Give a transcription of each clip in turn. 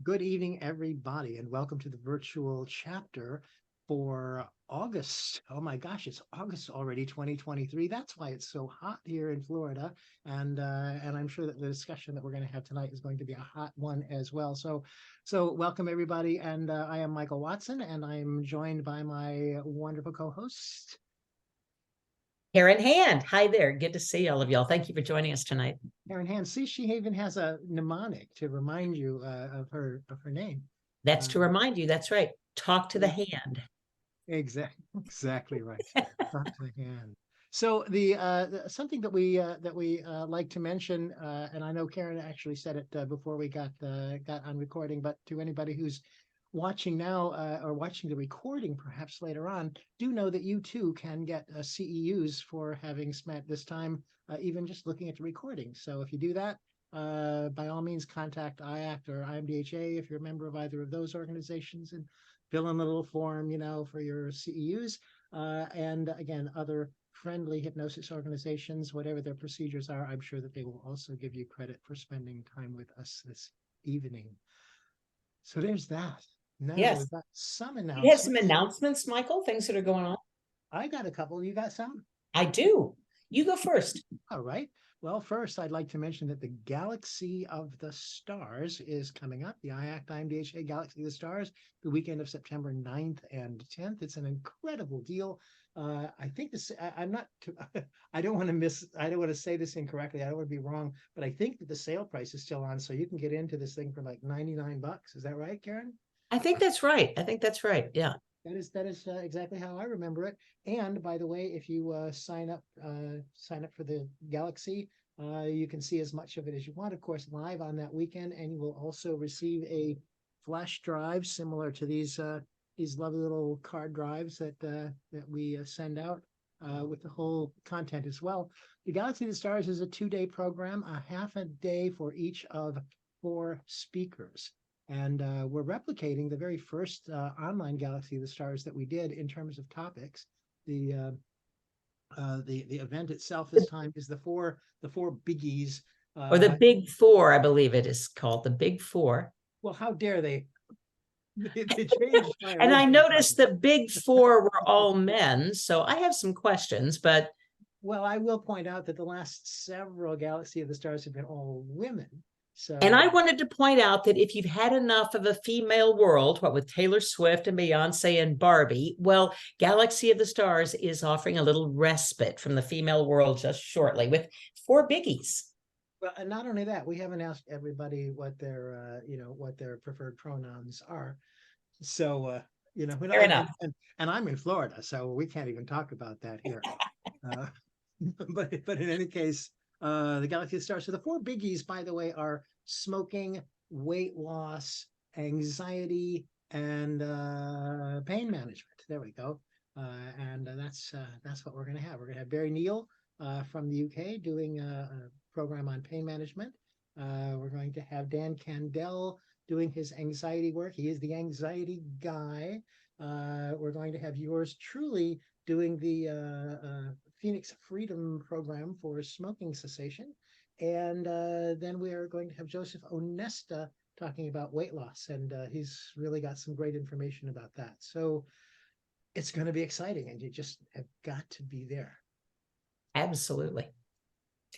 Good evening, everybody, and welcome to the virtual chapter for August. Oh my gosh, it's August already, 2023. That's why it's so hot here in Florida, and I'm sure that the discussion that we're going to have tonight is going to be a hot one as well. So welcome everybody, and I am Michael Watson, and I'm joined by my wonderful co-host. Karen Hand. Hi there. Good to see all of y'all. Thank you for joining us tonight. Karen Hand. See, she even has a mnemonic to remind you of her name. That's to remind you. That's right. Talk to the hand. Exactly right. Talk to the hand. So the something that we like to mention, and I know Karen actually said it before we got on recording, but to anybody who's watching now or watching the recording perhaps later on, do know that you too can get CEUs for having spent this time even just looking at the recording. So if you do that, by all means contact IACT or IMDHA if you're a member of either of those organizations, and fill in a little form, for your CEUs. And again, other friendly hypnosis organizations, whatever their procedures are, I'm sure that they will also give you credit for spending time with us this evening. So there's that. Now Yes. we've got some announcements. You have some announcements, Michael, things that are going on? I got a couple. You got some? I do. You go first. All right. Well, first, I'd like to mention that the Galaxy of the Stars is coming up. The IACT IMDHA Galaxy of the Stars, the weekend of September 9th and 10th. It's an incredible deal. I think this, I'm not, I don't want to say this incorrectly. I don't want to be wrong, but I think that the sale price is still on. So you can get into this thing for like $99. Is that right, Karen? I think that's right. Yeah. That is exactly how I remember it. And by the way, if you sign up for the Galaxy, you can see as much of it as you want, of course, live on that weekend, and you will also receive a flash drive similar to these lovely little card drives that we send out with the whole content as well. The Galaxy of the Stars is a 2-day program, a half a day for each of 4 speakers. And we're replicating the very first online Galaxy of the Stars that we did in terms of topics. The event itself this time is the four biggies. Or the Big Four, I believe it is called, the Big Four. Well, how dare they? They changed my And I noticed the Big Four were all men, so I have some questions, but... Well, I will point out that the last several Galaxy of the Stars have been all women. So, and I wanted to point out that if you've had enough of a female world, what with Taylor Swift and Beyonce and Barbie, well, Galaxy of the Stars is offering a little respite from the female world just shortly with 4 biggies. Well, and not only that, we haven't asked everybody what their preferred pronouns are. So, fair enough. And I'm in Florida, so we can't even talk about that here. But in any case, the Galaxy of the Stars. So the 4 biggies, by the way, are smoking, weight loss, anxiety, and pain management. There we go. And that's what we're going to have. We're going to have Barry Neal from the UK doing a program on pain management. We're going to have Dan Candell doing his anxiety work. He is the anxiety guy. We're going to have yours truly doing the Phoenix Freedom Program for smoking cessation. And then we are going to have Joseph Onesta talking about weight loss. And he's really got some great information about that. So it's going to be exciting, and you just have got to be there. Absolutely.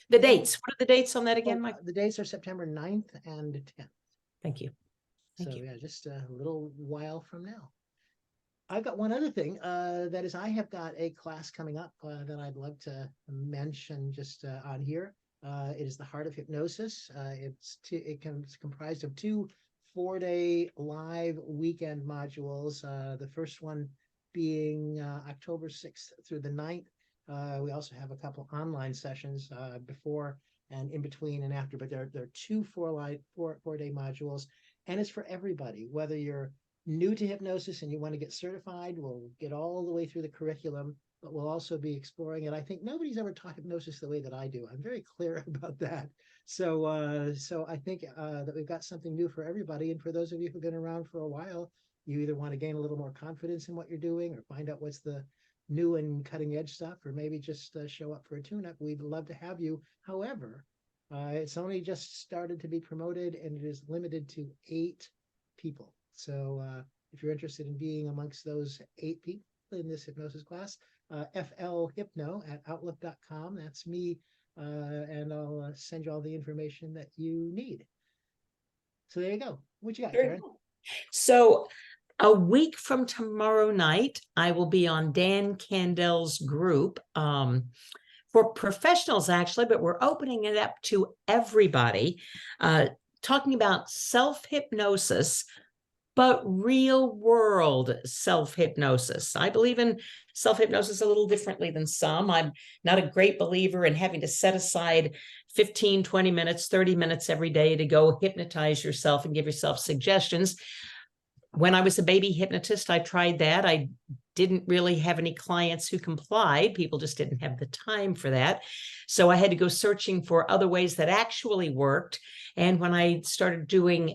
The dates. What are the dates on that again, Mike? The dates are September 9th and 10th. Thank you. Thank you. Yeah, just a little while from now. I've got one other thing, that is, I have got a class coming up that I'd love to mention just on here. It is the Heart of Hypnosis. It's comprised of 2 4-day live weekend modules. The first one being October 6th through the 9th. We also have a couple online sessions before and in between and after, but there are 2 4-day modules, and it's for everybody, whether you're new to hypnosis and you want to get certified. We'll get all the way through the curriculum, but we'll also be exploring it. I think nobody's ever taught hypnosis the way that I do. I'm very clear about that. So I think that we've got something new for everybody. And for those of you who've been around for a while, you either want to gain a little more confidence in what you're doing or find out what's the new and cutting edge stuff, or maybe just show up for a tune-up. We'd love to have you. However, it's only just started to be promoted, and it is limited to 8 people. So if you're interested in being amongst those 8 people in this hypnosis class, flhypno@outlook.com. That's me, and I'll send you all the information that you need. So there you go. What you got, Very Karen? cool. So a week from tomorrow night, I will be on Dan Candel's group for professionals, actually, but we're opening it up to everybody, talking about self-hypnosis, but real world self-hypnosis. I believe in self-hypnosis a little differently than some. I'm not a great believer in having to set aside 15, 20 minutes, 30 minutes every day to go hypnotize yourself and give yourself suggestions. When I was a baby hypnotist, I tried that. I didn't really have any clients who complied. People just didn't have the time for that. So I had to go searching for other ways that actually worked. And when I started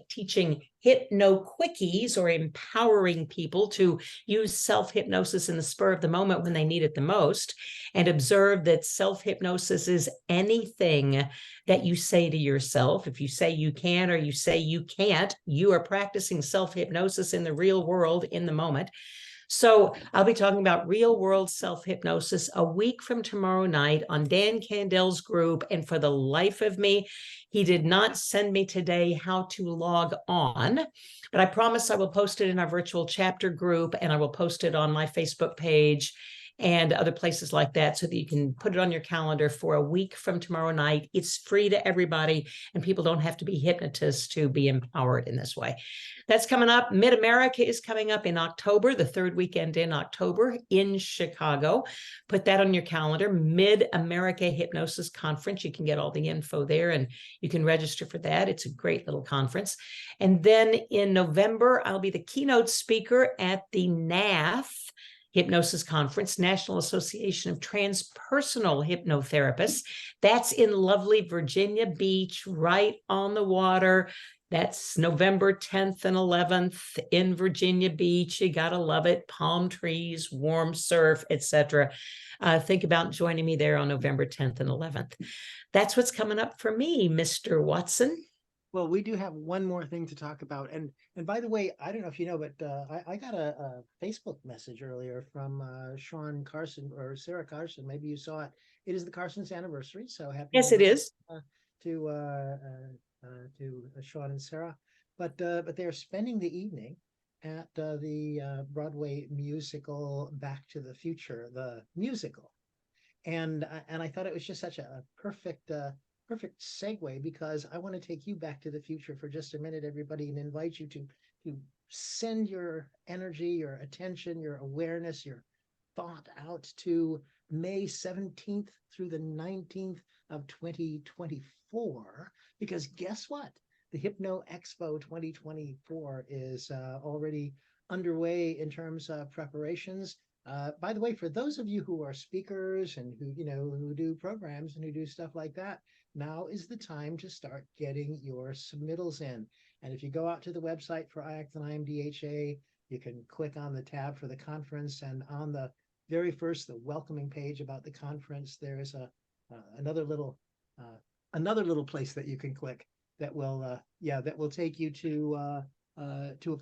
teaching hypno quickies, or empowering people to use self-hypnosis in the spur of the moment when they need it the most, and observed that self-hypnosis is anything that you say to yourself. If you say you can or you say you can't, you are practicing self-hypnosis in the real world in the moment. So I'll be talking about real world self-hypnosis a week from tomorrow night on Dan Candel's group. And for the life of me, he did not send me today how to log on, but I promise I will post it in our virtual chapter group, and I will post it on my Facebook page and other places like that, so that you can put it on your calendar for a week from tomorrow night. It's free to everybody, and people don't have to be hypnotists to be empowered in this way. That's coming up. Mid-America is coming up in October, the third weekend in October in Chicago. Put that on your calendar. Mid-America Hypnosis Conference. You can get all the info there, and you can register for that. It's a great little conference. And then in November, I'll be the keynote speaker at the NAF Hypnosis Conference, National Association of Transpersonal Hypnotherapists. That's in lovely Virginia Beach, right on the water. That's November 10th and 11th in Virginia Beach. You gotta love it. Palm trees, warm surf, etc. Think about joining me there on November 10th and 11th. That's what's coming up for me, Mr. Watson. Well, we do have one more thing to talk about. And by the way, I don't know if you know, but I got a Facebook message earlier from Sean Carson or Sarah Carson. Maybe you saw it. It is the Carson's anniversary. So happy Yes, it is. to Sean and Sarah. But they're spending the evening at the Broadway musical Back to the Future, the musical. And I thought it was just such a perfect segue, because I want to take you back to the future for just a minute, everybody, and invite you to send your energy, your attention, your awareness, your thought out to May 17th through the 19th of 2024, because guess what? The Hypno Expo 2024 is already underway in terms of preparations. By the way, for those of you who are speakers and who do programs and who do stuff like that, now is the time to start getting your submittals in. And if you go out to the website for IAC Ghanime DHA, you can click on the tab for the conference, and on the very first, the welcoming page about the conference, there is another little place that you can click that will take you to a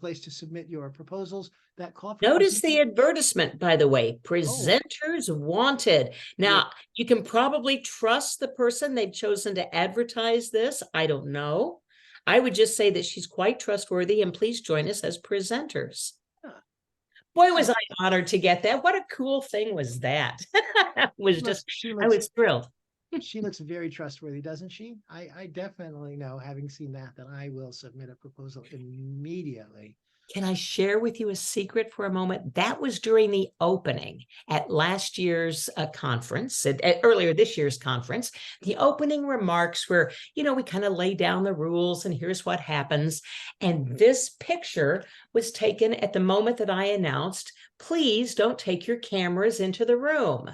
place to submit your proposals. That call for Notice the advertisement, by the way, presenters wanted. Now, you can probably trust the person they've chosen to advertise this. I don't know. I would just say that she's quite trustworthy, and please join us as presenters. Boy, was I honored to get that. What a cool thing was that? I was thrilled. She looks very trustworthy, doesn't she? I definitely know, having seen that I will submit a proposal immediately. Can I share with you a secret for a moment? That was during the opening at last year's conference, earlier this year's conference. The opening remarks were, we kind of lay down the rules and here's what happens. And this picture was taken at the moment that I announced, please don't take your cameras into the room.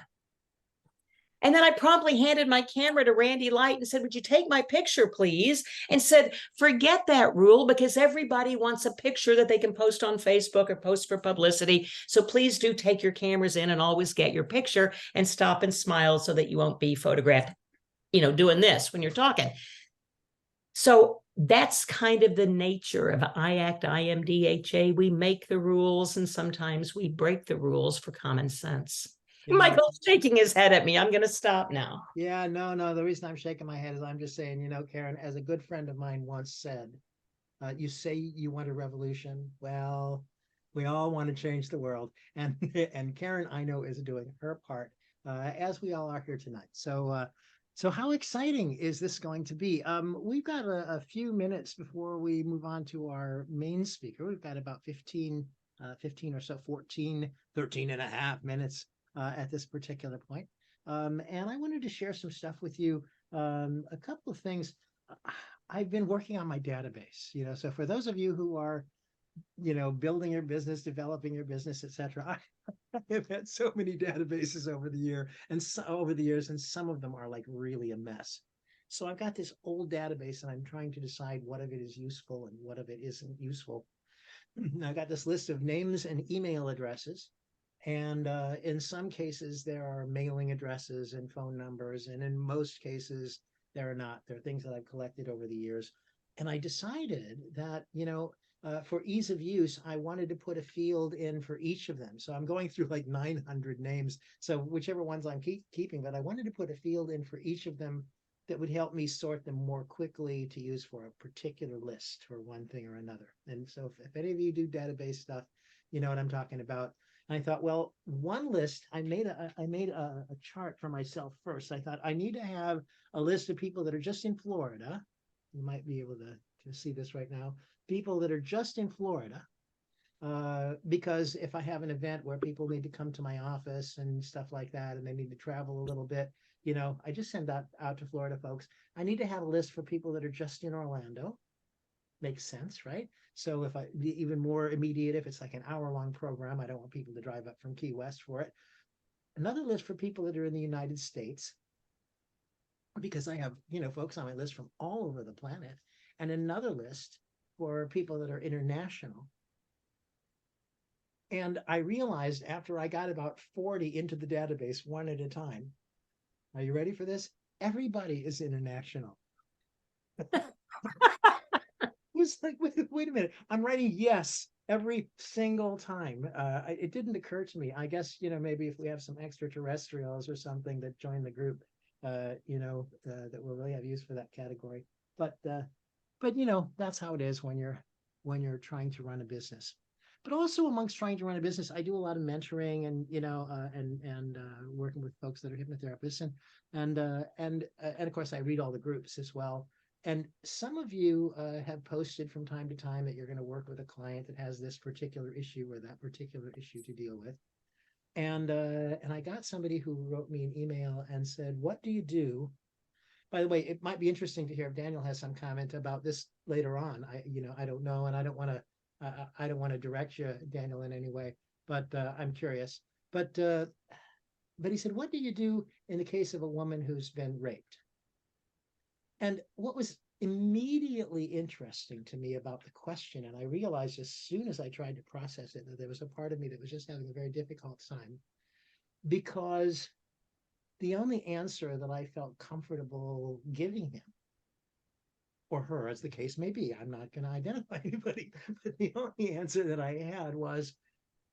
And then I promptly handed my camera to Randy Light and said, would you take my picture, please? And said, forget that rule, because everybody wants a picture that they can post on Facebook or post for publicity. So please do take your cameras in and always get your picture, and stop and smile so that you won't be photographed, doing this when you're talking. So that's kind of the nature of IACT, IMDHA. We make the rules and sometimes we break the rules for common sense. You know, Michael's shaking his head at me. I'm going to stop now. yeah, no. The reason I'm shaking my head is I'm just saying, Karen, as a good friend of mine once said, you say you want a revolution. Well, we all want to change the world, and and Karen, I know, is doing her part, as we all are here tonight. So how exciting is this going to be? We've got a few minutes before we move on to our main speaker. We've got about 15 or so, 14, 13 and a half minutes at this particular point. And I wanted to share some stuff with you. A couple of things. I've been working on my database, so for those of you who are, building your business, developing your business, etc. I have had so many databases over the years, and some of them are like really a mess. So I've got this old database and I'm trying to decide what of it is useful and what of it isn't useful. I've got this list of names and email addresses. And in some cases, there are mailing addresses and phone numbers. And in most cases, there are not. They're things that I've collected over the years. And I decided that, for ease of use, I wanted to put a field in for each of them. So I'm going through like 900 names. So whichever ones I'm keeping, but I wanted to put a field in for each of them that would help me sort them more quickly to use for a particular list for one thing or another. And so if any of you do database stuff, you know what I'm talking about. And I thought, well, one list, I made a chart for myself first. I thought I need to have a list of people that are just in Florida. You might be able to see this right now. People that are just in Florida. Because if I have an event where people need to come to my office and stuff like that, and they need to travel a little bit, I just send that out to Florida folks. I need to have a list for people that are just in Orlando. Makes sense, right? So if I be even more immediate, if it's like an hour-long program, I don't want people to drive up from Key West for it. Another list for people that are in the United States, because I have, folks on my list from all over the planet, and another list for people that are international. And I realized after I got about 40 into the database, one at a time, are you ready for this? Everybody is international. Was like, wait a minute, I'm writing yes every single time. It didn't occur to me. I guess, maybe if we have some extraterrestrials or something that join the group, that will really have use for that category. But that's how it is when you're trying to run a business. But also amongst trying to run a business, I do a lot of mentoring and working with folks that are hypnotherapists, and of course I read all the groups as well. And some of you have posted from time to time that you're going to work with a client that has this particular issue or that particular issue to deal with. And I got somebody who wrote me an email and said, "What do you do?" By the way, it might be interesting to hear if Daniel has some comment about this later on. I don't know, and I don't want to direct you, Daniel, in any way, but I'm curious. But he said, "What do you do in the case of a woman who's been raped?" And what was immediately interesting to me about the question, and I realized as soon as I tried to process it, that there was a part of me that was just having a very difficult time, because the only answer that I felt comfortable giving him, or her, as the case may be, I'm not going to identify anybody, but the only answer that I had was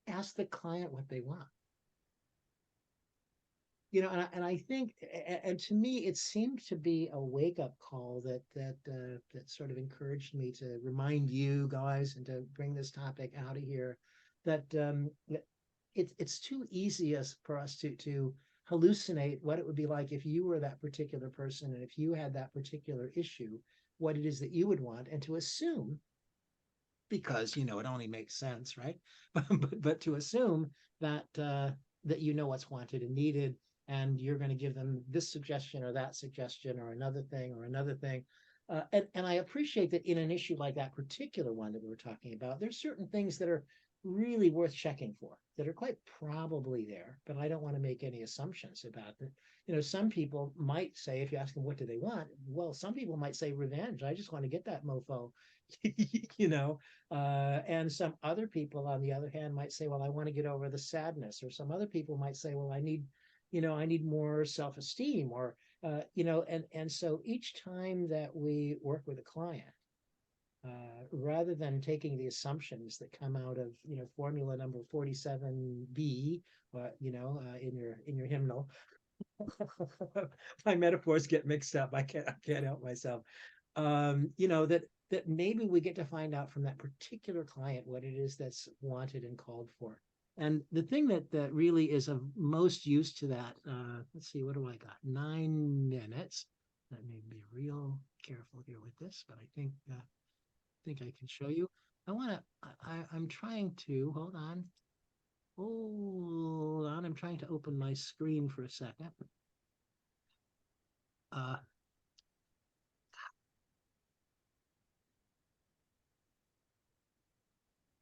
ask the client what they want. And I think, and to me, it seemed to be a wake-up call that sort of encouraged me to remind you guys and to bring this topic out of here, that it's too easy for us to hallucinate what it would be like if you were that particular person and if you had that particular issue, what it is that you would want, and to assume, because it only makes sense, right? but to assume that what's wanted and needed, and you're going to give them this suggestion or that suggestion or another thing or another thing. And I appreciate that in an issue like that particular one that we were talking about, there's certain things that are really worth checking for, that are quite probably there, but I don't want to make any assumptions about it. Some people might say, if you ask them what do they want, well, some people might say revenge. I just want to get that mofo. And some other people, on the other hand, might say, well, I want to get over the sadness. Or some other people might say, well, I need more self-esteem, or and so each time that we work with a client, rather than taking the assumptions that come out of, formula number 47B, in your hymnal. My metaphors get mixed up. I can't help myself. That maybe we get to find out from that particular client what it is that's wanted and called for. And the thing that really is of most use to that, let's see, what do I got? 9 minutes. Let me be real careful here with this, but I think I can show you. I'm trying to, hold on. I'm trying to open my screen for a second.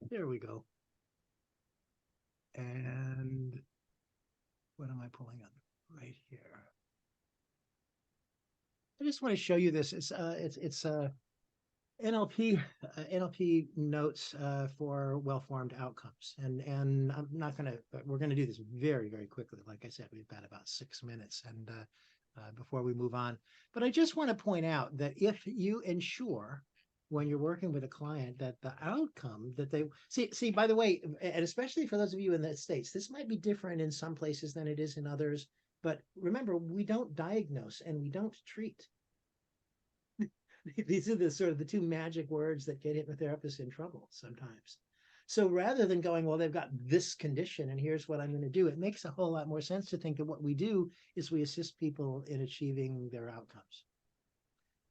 There we go. And what am I pulling up right here? I just want to show you this. It's NLP notes for well-formed outcomes, and I'm not gonna. We're gonna do this very, very quickly. Like I said, we've got about 6 minutes, and before we move on. But I just want to point out that if you ensure when you're working with a client that the outcome that they see, by the way, and especially for those of you in the States, this might be different in some places than it is in others. But remember, we don't diagnose and we don't treat. These are the sort of the two magic words that get hypnotherapists in trouble sometimes. So rather than going, well, they've got this condition and here's what I'm going to do, it makes a whole lot more sense to think that what we do is we assist people in achieving their outcomes.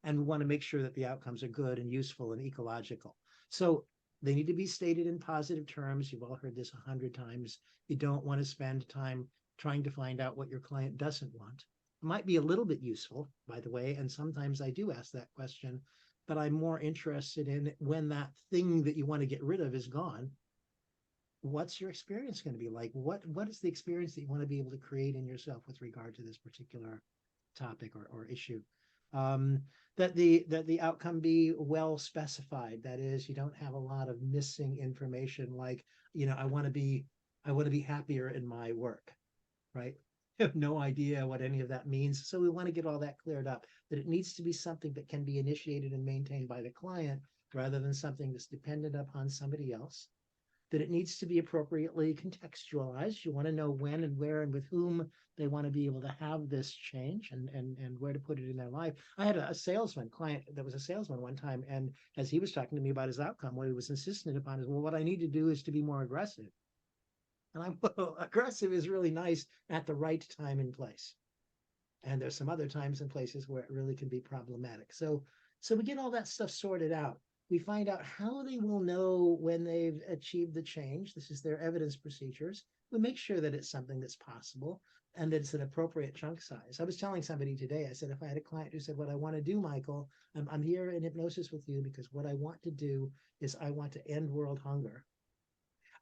And we want to make sure that the outcomes are good and useful and ecological. So they need to be stated in positive terms. You've all heard this 100 times. You don't want to spend time trying to find out what your client doesn't want. It might be a little bit useful, by the way, and sometimes I do ask that question, but I'm more interested in when that thing that you want to get rid of is gone, what's your experience going to be like? What is the experience that you want to be able to create in yourself with regard to this particular topic or issue? That the outcome be well specified. That is, you don't have a lot of missing information like, I want to be happier in my work, right? I have no idea what any of that means. So we want to get all that cleared up, that it needs to be something that can be initiated and maintained by the client rather than something that's dependent upon somebody else, that it needs to be appropriately contextualized. You want to know when and where and with whom they want to be able to have this change and where to put it in their life. I had a salesman client that was a salesman one time, and as he was talking to me about his outcome, what he was insistent upon is, well, what I need to do is to be more aggressive. And I'm, well, aggressive is really nice at the right time and place. And there's some other times and places where it really can be problematic. So we get all that stuff sorted out. We find out how they will know when they've achieved the change. This is their evidence procedures. We make sure that it's something that's possible and that it's an appropriate chunk size. I was telling somebody today, I said, if I had a client who said, what I want to do, Michael, I'm here in hypnosis with you because what I want to do is I want to end world hunger.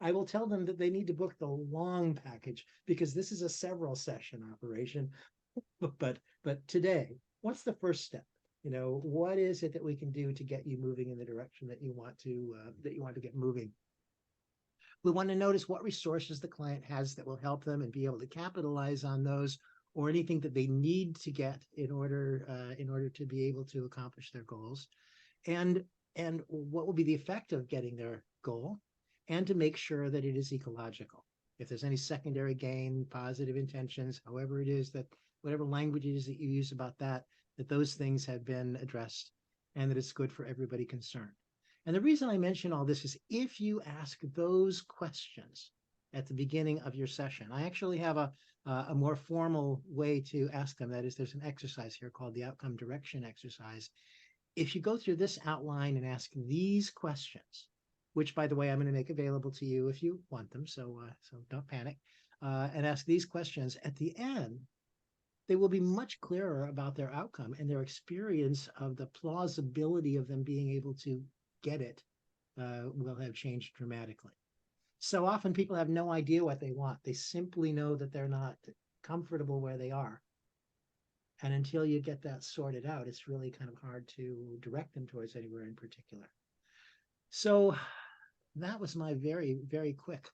I will tell them that they need to book the long package because this is a several session operation. But today, what's the first step? What is it that we can do to get you moving in the direction that you want to get moving? We want to notice what resources the client has that will help them and be able to capitalize on those, or anything that they need to get in order to be able to accomplish their goals, and what will be the effect of getting their goal, and to make sure that it is ecological. If there's any secondary gain, positive intentions, however it is that whatever language it is that you use about that those things have been addressed and that it's good for everybody concerned. And the reason I mention all this is if you ask those questions at the beginning of your session, I actually have a more formal way to ask them. That is, there's an exercise here called the outcome direction exercise. If you go through this outline and ask these questions, which, by the way, I'm going to make available to you if you want them, so don't panic, and ask these questions at the end, they will be much clearer about their outcome, and their experience of the plausibility of them being able to get it will have changed dramatically. So often people have no idea what they want. They simply know that they're not comfortable where they are. And until you get that sorted out, it's really kind of hard to direct them towards anywhere in particular. So that was my very, very quick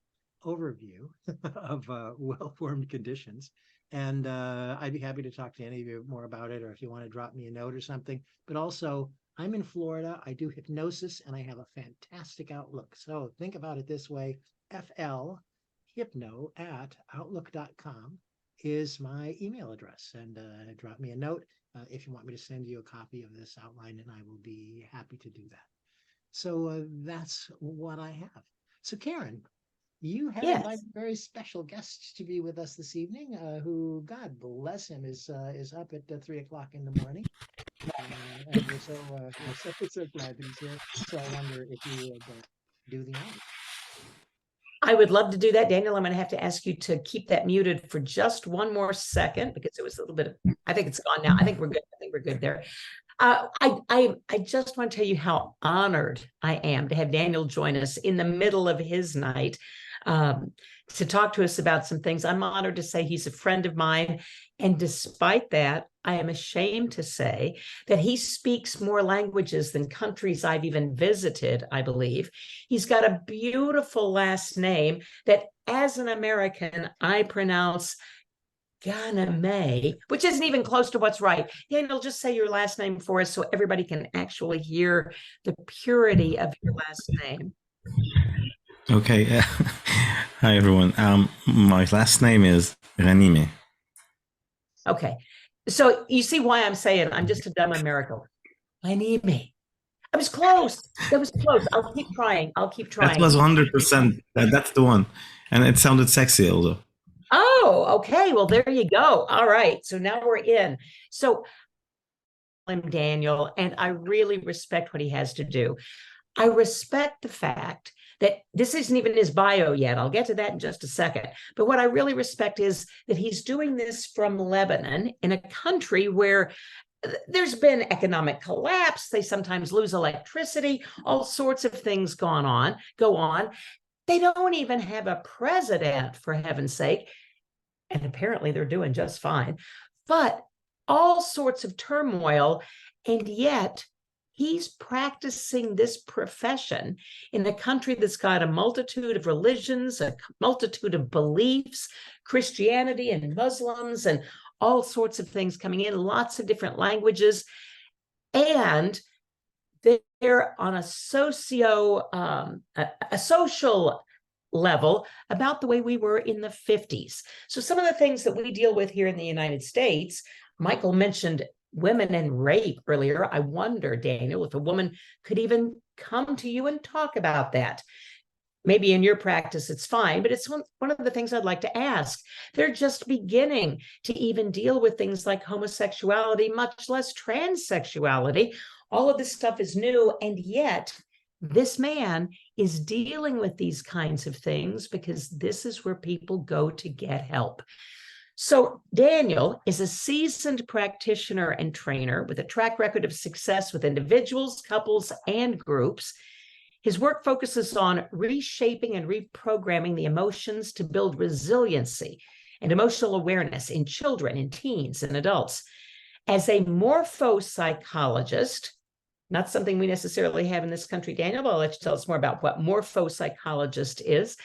overview of well-formed conditions. And I'd be happy to talk to any of you more about it, or if you want to drop me a note or something. But also, I'm in Florida. I do hypnosis and I have a fantastic outlook. So think about it this way: flhypno@outlook.com is my email address. And drop me a note if you want me to send you a copy of this outline, and I will be happy to do that. So that's what I have. So, Karen, you have Yes. invited a very special guest to be with us this evening, who, God bless him, is up at 3 o'clock in the morning, and we're so glad that he's here. So I wonder if you would do the honors. I would love to do that. Daniel, I'm going to have to ask you to keep that muted for just one more second because it was a little bit of, I think it's gone now. I think we're good. I think we're good there. I just want to tell you how honored I am to have Daniel join us in the middle of his night to talk to us about some things. I'm honored to say he's a friend of mine. And despite that, I am ashamed to say that he speaks more languages than countries I've even visited, I believe. He's got a beautiful last name that, as an American, I pronounce Ghanime, which isn't even close to what's right. Daniel, just say your last name for us so everybody can actually hear the purity of your last name. Okay. Hi, everyone. My last name is Ghanime. Okay. So you see why I'm saying I'm just a dumb American. Ghanime. I was close. That was close. I'll keep trying. I'll keep That trying. was 100%. That's the one. And it sounded sexy, although. Oh, okay. Well, there you go. All right. So now we're in. So I'm Daniel, and I really respect what he has to do. I respect the fact that this isn't even his bio yet. I'll get to that in just a second. But what I really respect is that he's doing this from Lebanon, in a country where there's been economic collapse. They sometimes lose electricity, all sorts of things go on. They don't even have a president, for heaven's sake. And apparently they're doing just fine. But all sorts of turmoil. And yet he's practicing this profession in a country that's got a multitude of religions, a multitude of beliefs, Christianity and Muslims, and all sorts of things coming in, lots of different languages. And they're on a social level about the way we were in the 50s. So some of the things that we deal with here in the United States, Michael mentioned women and rape earlier. I wonder, Daniel, if a woman could even come to you and talk about that. Maybe in your practice, it's fine, but it's one of the things I'd like to ask. They're just beginning to even deal with things like homosexuality, much less transsexuality. All of this stuff is new, and yet this man is dealing with these kinds of things because this is where people go to get help. So Daniel is a seasoned practitioner and trainer with a track record of success with individuals, couples, and groups. His work focuses on reshaping and reprogramming the emotions to build resiliency and emotional awareness in children, in teens, and adults. As a morphopsychologist, not something we necessarily have in this country, Daniel, but I'll let you tell us more about what morphopsychologist is,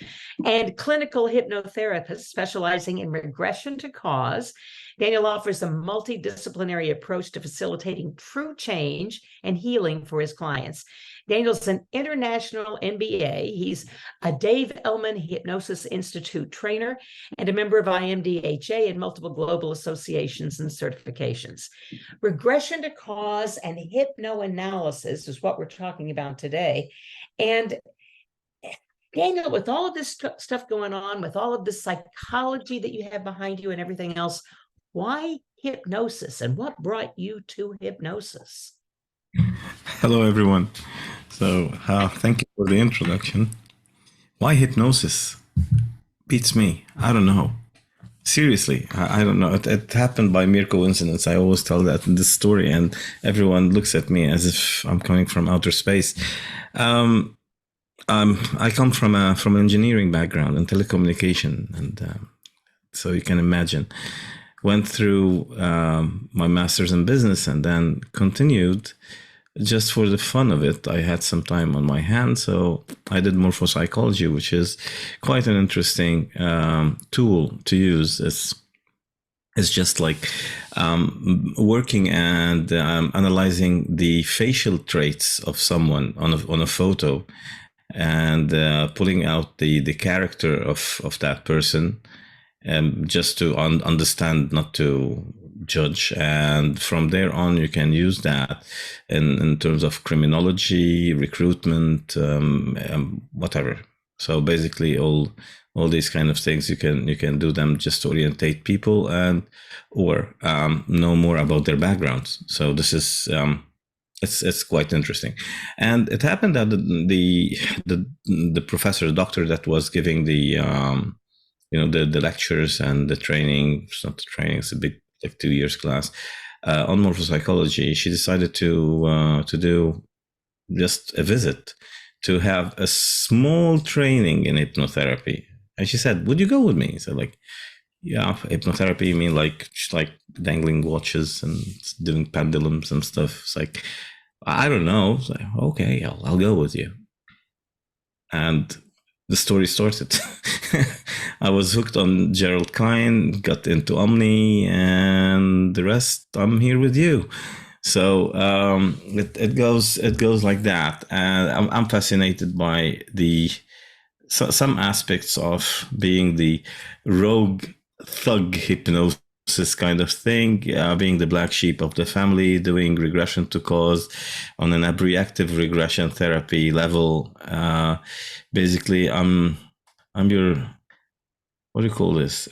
and clinical hypnotherapist specializing in regression to cause. Daniel offers a multidisciplinary approach to facilitating true change and healing for his clients. Daniel's an international MBA. He's a Dave Ellman Hypnosis Institute trainer and a member of IMDHA and multiple global associations and certifications. Regression to cause and hypnoanalysis is what we're talking about today. And Daniel, with all of this stuff going on, with all of this psychology that you have behind you and everything else, why hypnosis, and what brought you to hypnosis? Hello, everyone. So thank you for the introduction. Why hypnosis? Beats me. I don't know. Seriously, I don't know. It happened by mere coincidence. I always tell that in this story, and everyone looks at me as if I'm coming from outer space. I come from an engineering background in telecommunication, and so you can imagine. Went through my master's in business and then continued just for the fun of it. I had some time on my hands, so I did morphopsychology, which is quite an interesting tool to use. is just like working and analyzing the facial traits of someone on a photo, and pulling out the character of that person, just to understand, not to judge. And from there on, you can use that in terms of criminology, recruitment, whatever. So basically, all these kind of things you can do them just to orientate people and or know more about their backgrounds. So this is it's quite interesting. And it happened that the professor, the doctor that was giving the the lectures and the training, it's not the training, it's a big, like 2 years class on morphopsychology, she decided to do just a visit to have a small training in hypnotherapy. And she said, would you go with me? So like, yeah, hypnotherapy, you mean like dangling watches and doing pendulums and stuff? It's like, I don't know. It's like, okay, I'll go with you. And the story started. I was hooked on Gerald Klein, got into Omni, and the rest, I'm here with you. So it goes like that, and I'm fascinated by some aspects of being the rogue thug hypnosis kind of thing, being the black sheep of the family, doing regression to cause on an abreactive regression therapy level. Basically, I'm your, what do you call this?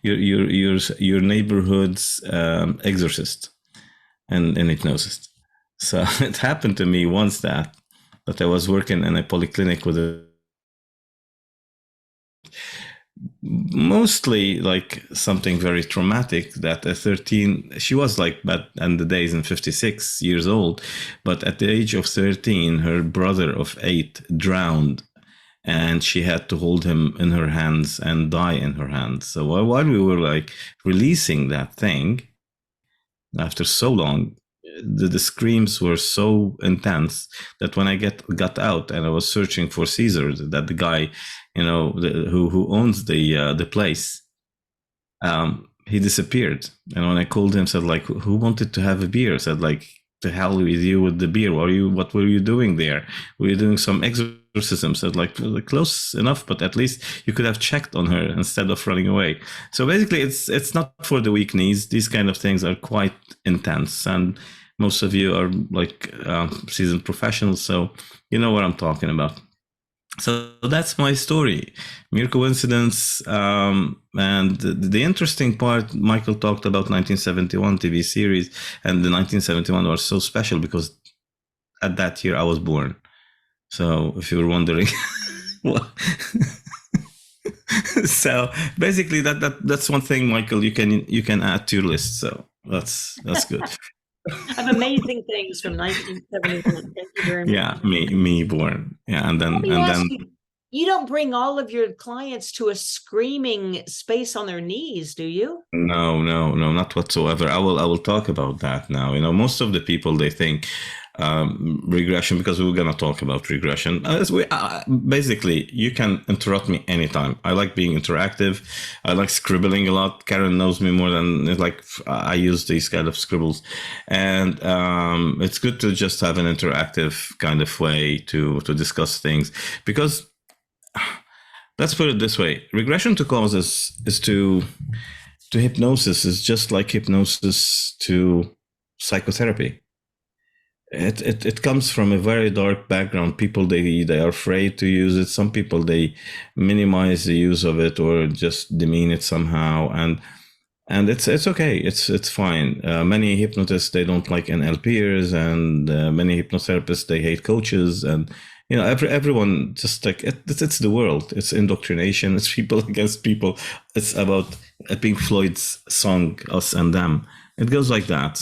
Your neighborhood's exorcist and hypnosis. So it happened to me once that I was working in a polyclinic with mostly like something very traumatic, that at 13, she was like, but in the days in 56 years old, but at the age of 13, her brother of 8 drowned, and she had to hold him in her hands and die in her hands. So while we were like releasing that thing after so long, the screams were so intense that when I got out and I was searching for Caesar, that the guy, who owns the place, he disappeared. And when I called him, said like, who wanted to have a beer? Said like, to hell with you with the beer. What were you doing there? Were you doing some exorcism? Said like, close enough, but at least you could have checked on her instead of running away. So basically, it's not for the weak knees. These kind of things are quite intense, and most of you are like seasoned professionals, so you know what I'm talking about. So that's my story, mere coincidence. And the interesting part, Michael talked about 1971 TV series, and the 1971 was so special because at that year I was born. So if you were wondering, so basically that's one thing, Michael, you can add to your list. So that's good. Of amazing things from 1971. Thank you very much. Yeah, me born. Yeah, and then you don't bring all of your clients to a screaming space on their knees, do you? No, not whatsoever. I will talk about that now. Most of the people, they think regression, because we were going to talk about regression. Basically, you can interrupt me anytime. I like being interactive. I like scribbling a lot. Karen knows me more than like I use these kind of scribbles, and it's good to just have an interactive kind of way to discuss things, because let's put it this way: regression to cause is to hypnosis is just like hypnosis to psychotherapy. It comes from a very dark background. People, they are afraid to use it. Some people, they minimize the use of it or just demean it somehow, and it's okay. It's fine. Many hypnotists, they don't like NLPers, and many hypnotherapists, they hate coaches, and everyone just like it's the world. It's indoctrination. It's people against people. It's about Pink Floyd's song "Us and Them." It goes like that.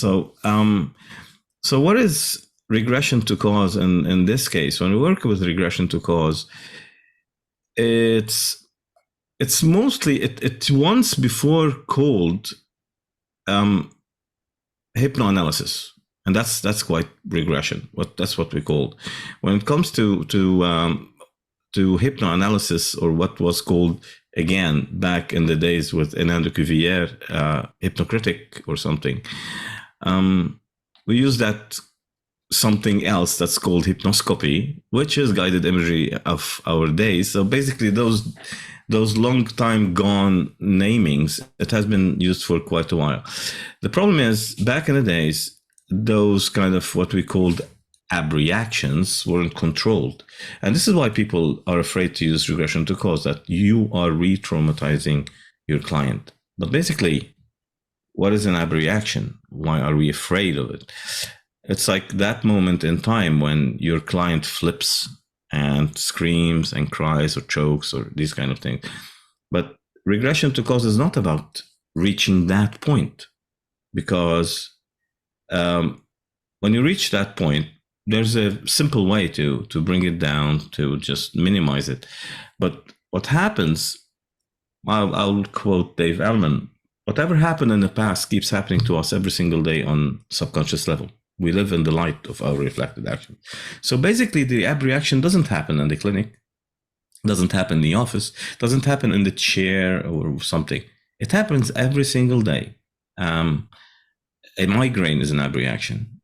So what is regression to cause in this case? When we work with regression to cause, it's mostly it once before called HypnoAnalysis, and that's quite regression. That's what we called. When it comes to to hypnoanalysis, or what was called, again, back in the days with Enando Cuvier, hypnocritic or something. We use that something else that's called hypnoscopy, which is guided imagery of our days. So basically those long time gone namings, it has been used for quite a while. The problem is, back in the days, those kind of what we called abreactions weren't controlled. And this is why people are afraid to use regression to cause, that you are re-traumatizing your client. But basically, what is an abreaction? Why are we afraid of it? It's like that moment in time when your client flips and screams and cries or chokes or these kind of things. But regression to cause is not about reaching that point, because when you reach that point, there's a simple way to bring it down, to just minimize it. But what happens, I'll quote Dave Ellman, whatever happened in the past keeps happening to us every single day on subconscious level. We live in the light of our reflected action. So basically, the abreaction doesn't happen in the clinic, doesn't happen in the office, doesn't happen in the chair or something. It happens every single day. A migraine is an abreaction.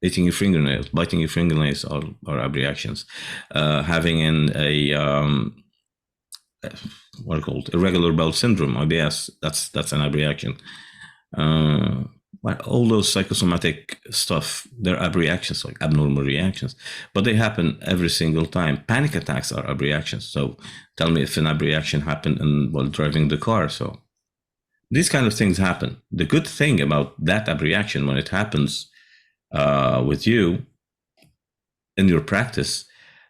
Eating your fingernails, biting your fingernails are abreactions. Having what are called irregular bowel syndrome, IBS, that's an abreaction. All those psychosomatic stuff, they're abreactions, like abnormal reactions, but they happen every single time. Panic attacks are abreactions. So tell me if an abreaction happened while driving the car. So these kind of things happen. The good thing about that abreaction, when it happens with you in your practice,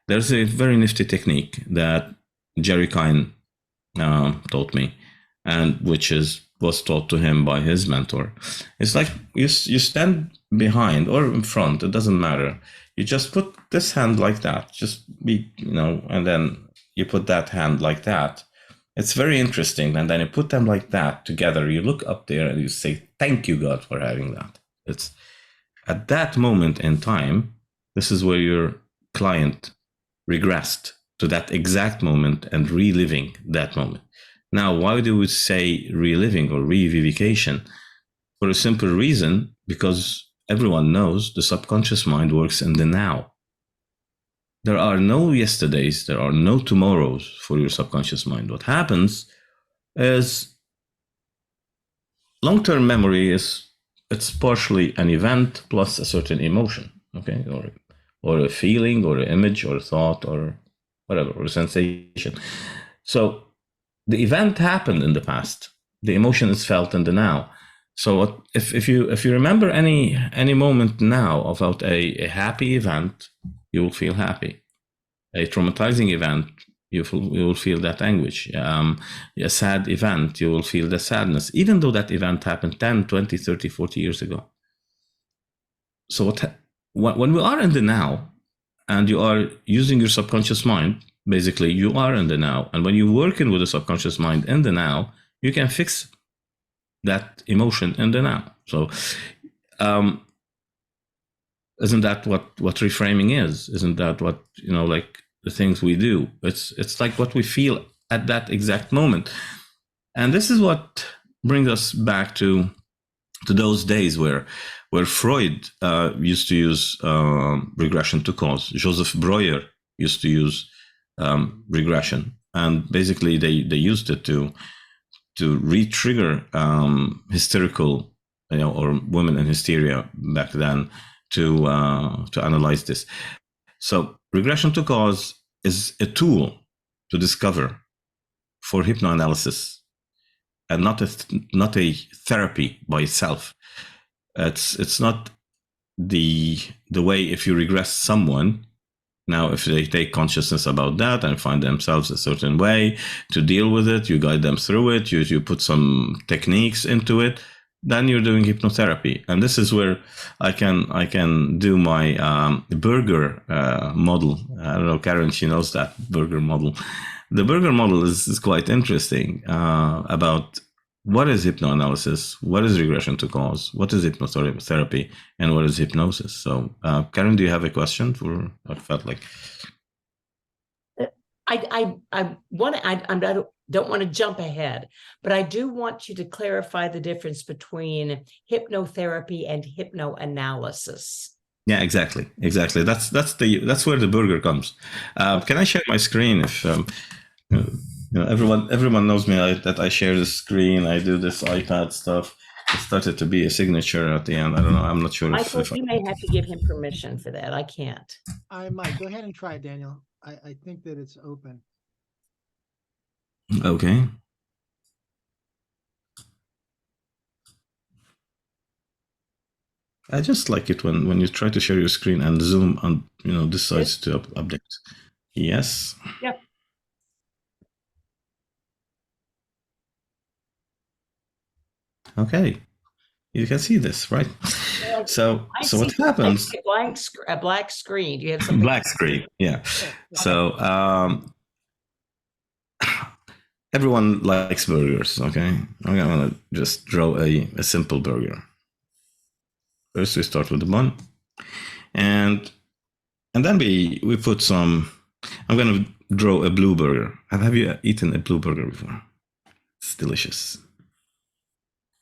there's a very nifty technique that Jerry Kine taught me, and which was taught to him by his mentor. It's like you stand behind or in front, it doesn't matter. You just put this hand like that, just be, and then you put that hand like that. It's very interesting. And then you put them like that together. You look up there and you say, thank you, God, for having that. It's at that moment in time, this is where your client regressed to that exact moment and reliving that moment. Now, why do we say reliving or revivification? For a simple reason, because everyone knows the subconscious mind works in the now. There are no yesterdays, there are no tomorrows for your subconscious mind. What happens is long-term memory it's partially an event plus a certain emotion, okay, or a feeling or an image or a thought or whatever, or a sensation. So the event happened in the past. The emotion is felt in the now. So if you remember any moment now about a happy event, you will feel happy. A traumatizing event, you will feel that anguish. A sad event, you will feel the sadness, even though that event happened 10, 20, 30, 40 years ago. So when we are in the now, and you are using your subconscious mind, basically you are in the now. And when you're working with the subconscious mind in the now, you can fix that emotion in the now. So isn't that what reframing is? Isn't that what, like the things we do? It's like what we feel at that exact moment. And this is what brings us back to those days where Freud used to use regression to cause. Joseph Breuer used to use regression, and basically they used it to re-trigger hysterical, or women in hysteria back then, to analyze this. So regression to cause is a tool to discover for hypnoanalysis, and not a therapy by itself. It's not the way if you regress someone. Now, if they take consciousness about that and find themselves a certain way to deal with it, you guide them through it, you put some techniques into it, then you're doing hypnotherapy. And this is where I can do my burger model. I don't know, Karen, she knows that burger model. The burger model is quite interesting about what is hypnoanalysis, what is regression to cause, what is hypnotherapy, and what is hypnosis. So, Karen, do you have a question? I felt like I want to, I don't want to jump ahead, but I do want you to clarify the difference between hypnotherapy and hypnoanalysis. Yeah, exactly. That's where the burger comes. Can I share my screen? If everyone knows me, that I share the screen. I do this iPad stuff. It started to be a signature at the end. I don't know. I'm not sure if you may have to give him permission for that. I can't. I might. Go ahead and try it, Daniel. I think that it's open. Okay. I just like it when you try to share your screen and Zoom on decides to update. Yes. Yep. Okay. You can see this, right? So what happens? A black screen. Do you have something? Black screen. Yeah. So everyone likes burgers. Okay. I'm gonna just draw a simple burger. First, we start with the bun, and then we put some. I'm gonna draw a blue burger. Have you eaten a blue burger before? It's delicious.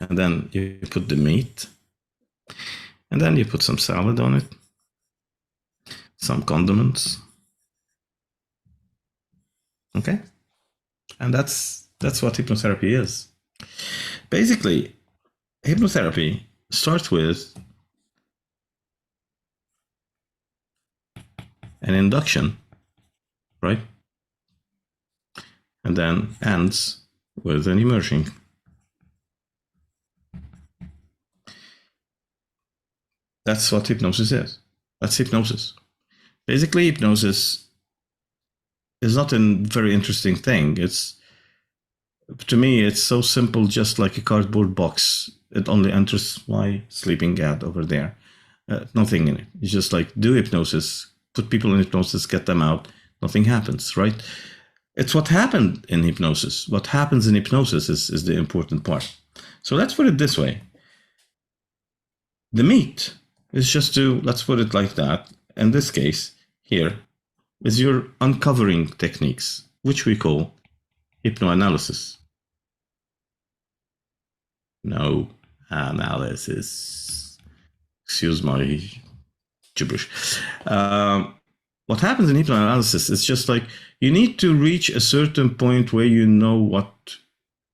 And then you put the meat, and then you put some salad on it, some condiments. Okay, and that's what hypnotherapy is. Basically, hypnotherapy starts with an induction, right? And then ends with an immersion. That's what hypnosis is. That's hypnosis. Basically, hypnosis is not a very interesting thing. To me, it's so simple, just like a cardboard box. It only enters my sleeping cat over there. Nothing in it. It's just like do hypnosis, put people in hypnosis, get them out. Nothing happens, right? It's what happened in hypnosis. What happens in hypnosis is the important part. So let's put it this way. The meat is just let's put it like that. In this case, here is your uncovering techniques, which we call hypnoanalysis. No analysis. Excuse my gibberish. What happens in hypnoanalysis is just like you need to reach a certain point where you know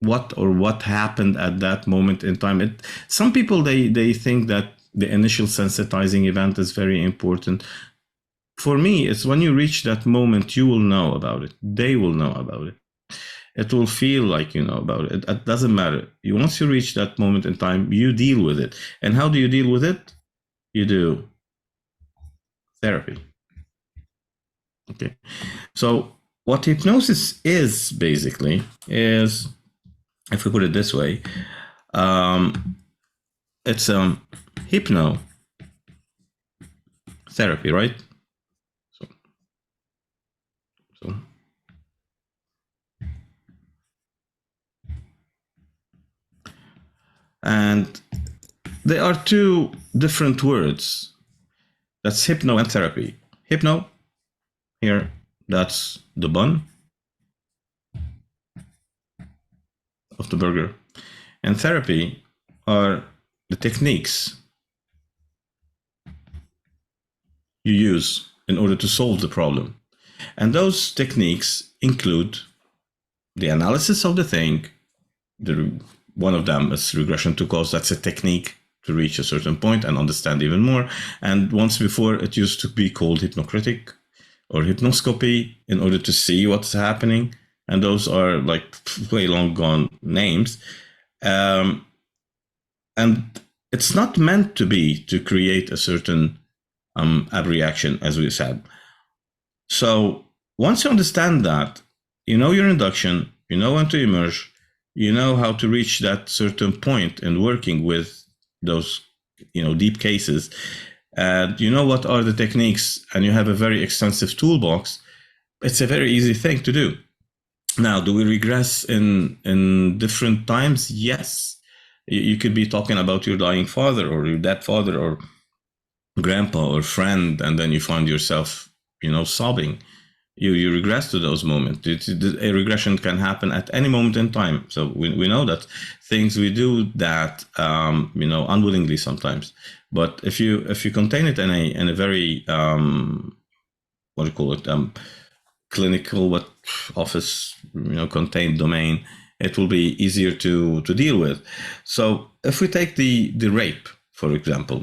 what happened at that moment in time. Some people they think that the initial sensitizing event is very important. For me, it's when you reach that moment, you will know about it. They will know about it. It will feel like you know about it. It doesn't matter. Once you reach that moment in time, you deal with it. And how do you deal with it? You do therapy. Okay. So what hypnosis is basically is, if we put it this way, it's hypno therapy, right? So and there are two different words. That's hypno and therapy. Hypno, here, that's the bun of the burger. And therapy are the techniques you use in order to solve the problem. And those techniques include the analysis of the thing. One of them is regression to cause. That's a technique to reach a certain point and understand even more. And once before, it used to be called hypnocritic or hypnoscopy in order to see what's happening. And those are like way long gone names. And it's not meant to be to create a certain abreaction, as we said. So once you understand that, you know your induction, you know when to emerge, you know how to reach that certain point in working with those, deep cases, and you know what are the techniques, and you have a very extensive toolbox. It's a very easy thing to do. Now, do we regress in different times? Yes. You could be talking about your dying father or your dead father or grandpa or friend, and then you find yourself, sobbing. you regress to those moments. A regression can happen at any moment in time. So we know that things we do that unwillingly sometimes. But if you contain it in a very what do you call it, clinical, office contained domain, it will be easier to deal with. So if we take the rape, for example,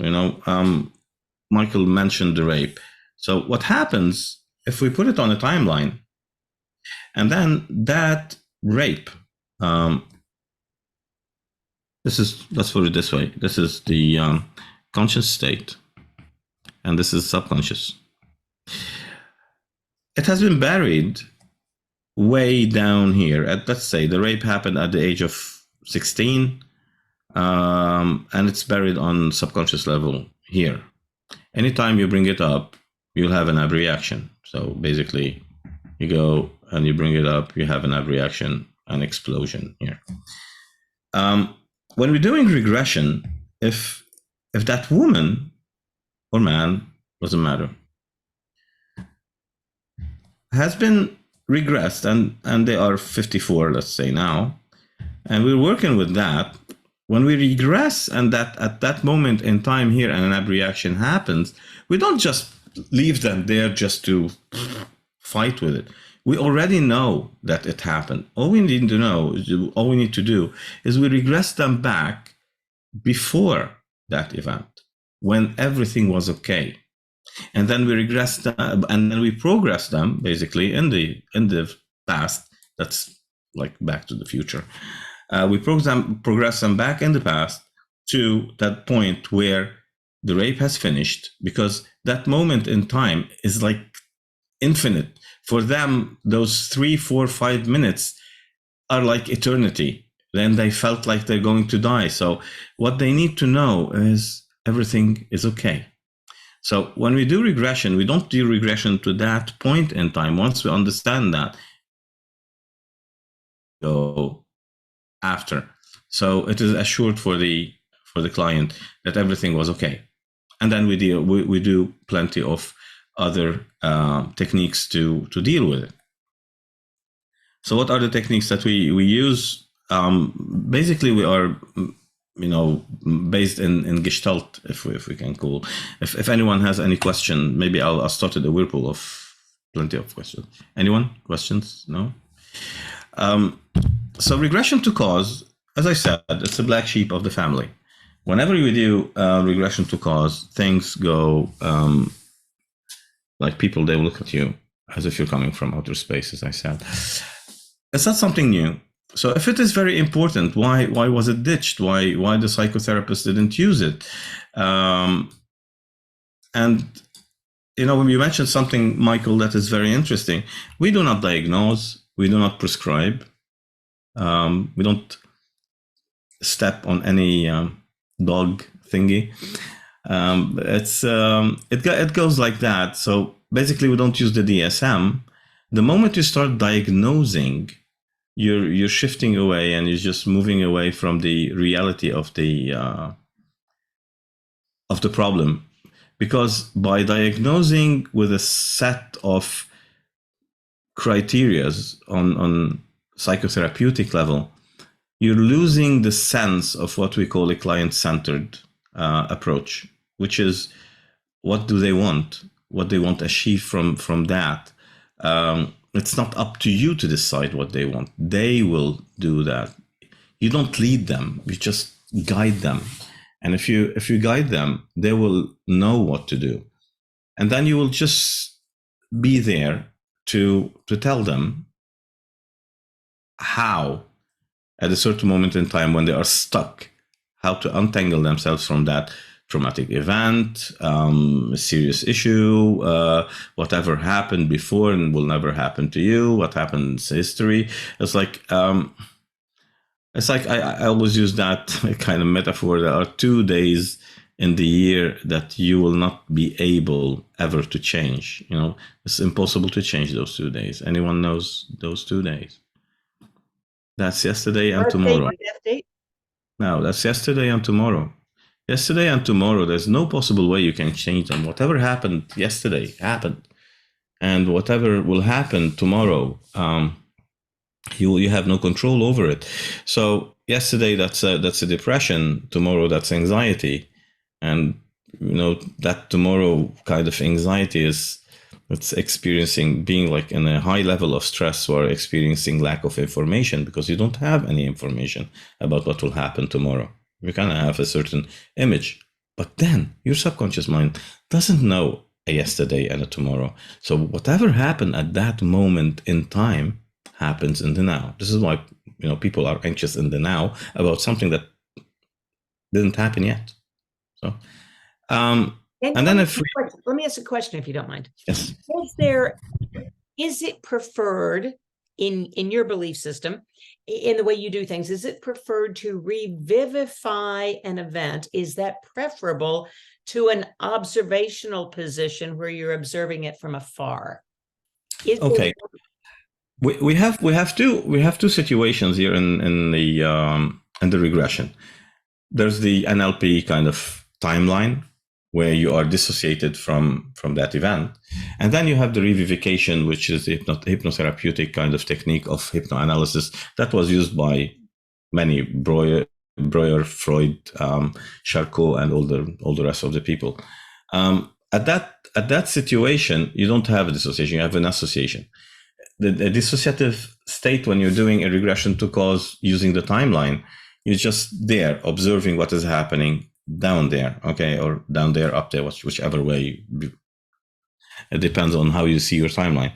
Michael mentioned the rape. So what happens if we put it on a timeline, and then that rape, let's put it this way. This is the conscious state, and this is subconscious. It has been buried way down here. Let's say the rape happened at the age of 16, and it's buried on subconscious level here. Anytime you bring it up, you'll have an abreaction. So basically, you go and you bring it up, you have an abreaction, an explosion here. When we're doing regression, if that woman or man, doesn't matter, has been regressed, and they are 54, let's say now, and we're working with that. When we regress and that at that moment in time here and an abreaction happens, we don't just leave them there just to fight with it. We already know that it happened. All we need to do is we regress them back before that event, when everything was okay. And then we regress them, and then we progress them basically in the past. That's like Back to the Future. We progress them back in the past to that point where the rape has finished, because that moment in time is like infinite. For them, those 3, 4, 5 minutes are like eternity. Then they felt like they're going to die. So what they need to know is everything is okay. So when we do regression, we don't do regression to that point in time. Once we understand that, go after. So it is assured for the client that everything was okay. And then we do plenty of other techniques to deal with it. So what are the techniques that we use? Basically, we are based in Gestalt, if we can call. If anyone has any question, maybe I'll start at a whirlpool of plenty of questions. Anyone? Questions? No? So regression to cause, as I said, it's a black sheep of the family. Whenever you do regression to cause, things go like people, they will look at you as if you're coming from outer space, as I said. It's not something new. So if it is very important, why was it ditched? Why the psychotherapist didn't use it? And when you mentioned something, Michael, that is very interesting. We do not diagnose. We do not prescribe. We don't step on any dog thingy. It goes like that. So basically, we don't use the DSM. The moment you start diagnosing, you're shifting away, and you're just moving away from the reality of the problem, because by diagnosing with a set of criteria on psychotherapeutic level, you're losing the sense of what we call a client-centered approach, which is what do they want, what they want to achieve from that. It's not up to you to decide what they want. They will do that. You don't lead them. You just guide them. And if you guide them, they will know what to do. And then you will just be there to tell them how, at a certain moment in time when they are stuck, how to untangle themselves from that traumatic event, a serious issue, whatever happened before and will never happen to you, what happens in history. It's like I always use that kind of metaphor. There are 2 days in the year that you will not be able ever to change. It's impossible to change those 2 days. Anyone knows those 2 days? That's yesterday and tomorrow. No, that's yesterday and tomorrow. Yesterday and tomorrow, there's no possible way you can change them. Whatever happened yesterday happened. and whatever will happen tomorrow, you have no control over it. So yesterday that's a depression, tomorrow that's anxiety, and that tomorrow kind of anxiety is it's experiencing being like in a high level of stress or experiencing lack of information because you don't have any information about what will happen tomorrow. You kind of have a certain image, but then your subconscious mind doesn't know a yesterday and a tomorrow. So whatever happened at that moment in time happens in the now. This is why people are anxious in the now about something that didn't happen yet. So and then let me ask a question if you don't mind. Yes. Is it preferred in your belief system, in the way you do things, is it preferred to revivify an event? Is that preferable to an observational position where you're observing it from afar? Okay. We have two situations here in the regression. There's the NLP kind of timeline where you are dissociated from that event, and then you have the revivification, which is the hypnotherapeutic kind of technique of hypnoanalysis that was used by many Breuer, Freud, Charcot, and all the rest of the people. At that situation, you don't have a dissociation; you have an association. The dissociative state when you're doing a regression to cause using the timeline, you're just there observing what is happening down there, okay, or down there, up there, whichever way. It depends on how you see your timeline.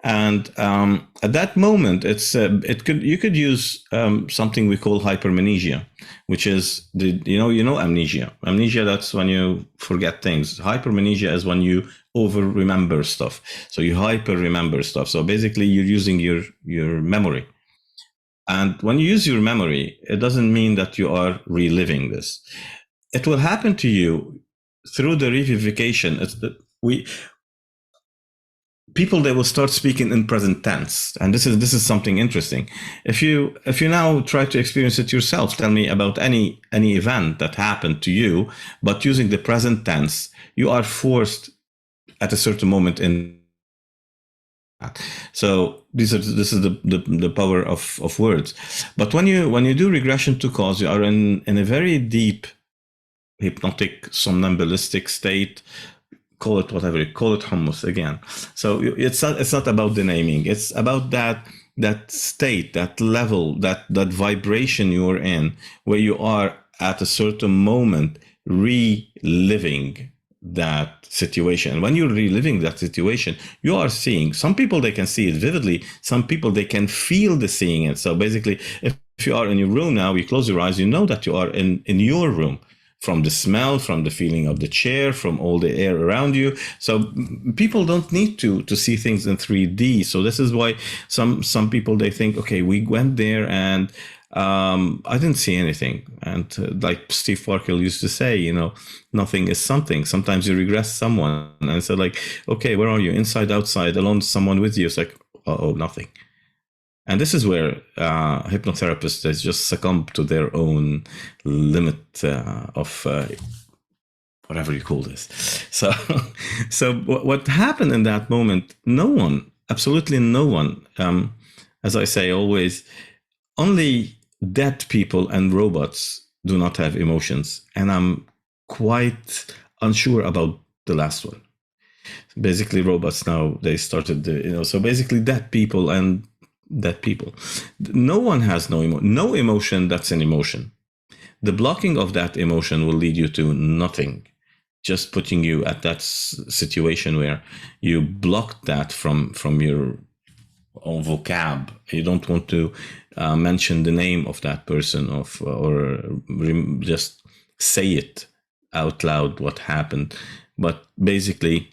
And at that moment, you could use something we call hypermnesia, which is amnesia. Amnesia, that's when you forget things. Hypermnesia is when you over remember stuff. So you hyper remember stuff. So basically, you're using your memory. And when you use your memory, it doesn't mean that you are reliving this. It will happen to you through the revivification. People, they will start speaking in present tense, and this is something interesting. If you now try to experience it yourself, tell me about any event that happened to you, but using the present tense, you are forced at a certain moment in. So this is the power of words. But when you do regression to cause, you are in a very deep hypnotic somnambulistic state. Call it whatever you call it, hummus again. So it's not about the naming. It's about that state, that level, that vibration you're in, where you are at a certain moment reliving that situation. And when you're reliving that situation, you are seeing. Some people, they can see it vividly. Some people, they can feel the seeing it. So basically, if you are in your room now, you close your eyes, you know that you are in your room. From the smell, from the feeling of the chair, from all the air around you. So people don't need to see things in 3D. So this is why some people, they think, okay, we went there and I didn't see anything. And like Steve Farkle used to say, nothing is something. Sometimes you regress someone and say like, okay, where are you? Inside, outside, alone, someone with you. It's like, oh, nothing. And this is where hypnotherapists, they just succumb to their own limit of whatever you call this. So what happened in that moment, no one, absolutely no one, as I say always, only dead people and robots do not have emotions. And I'm quite unsure about the last one. Basically, robots now, they started, so basically dead people and dead people. No one has no emotion. That's an emotion. The blocking of that emotion will lead you to nothing, just putting you at that situation where you blocked that from your own vocab. You don't want to mention the name of that person or just say it out loud what happened. But basically,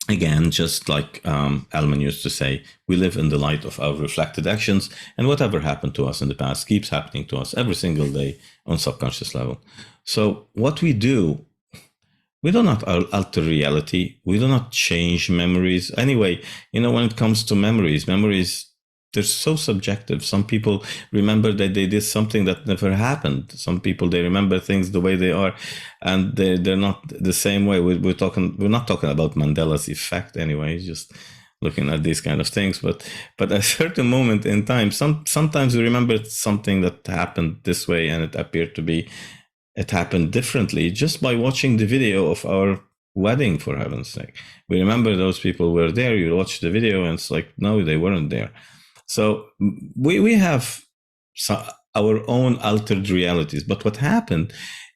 again, just like Elman used to say, we live in the light of our reflected actions, and whatever happened to us in the past keeps happening to us every single day on subconscious level. So what we do, we do not alter reality. We do not change memories. Anyway, when it comes to memories, they're so subjective. Some people remember that they did something that never happened. Some people, they remember things the way they are, and they're not the same way. We're not talking about Mandela's effect anyway. It's just looking at these kind of things. But at a certain moment in time, sometimes we remember something that happened this way, and it happened differently just by watching the video of our wedding, for heaven's sake. We remember those people were there. You watch the video and it's like, no, they weren't there. So we have our own altered realities. But what happened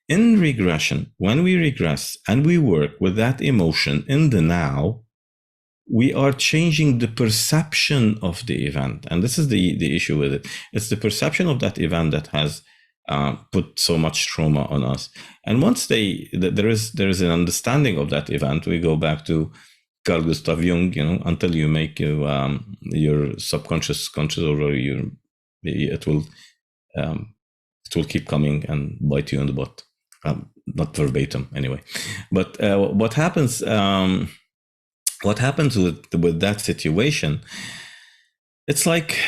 in regression, when we regress and we work with that emotion in the now, we are changing the perception of the event. And this is the issue with it. It's the perception of that event that has put so much trauma on us. And once there is an understanding of that event, we go back to Carl Gustav Jung, until you make your subconscious conscious, or it will keep coming and bite you in the butt. Not verbatim anyway, but what happens with that situation, it's like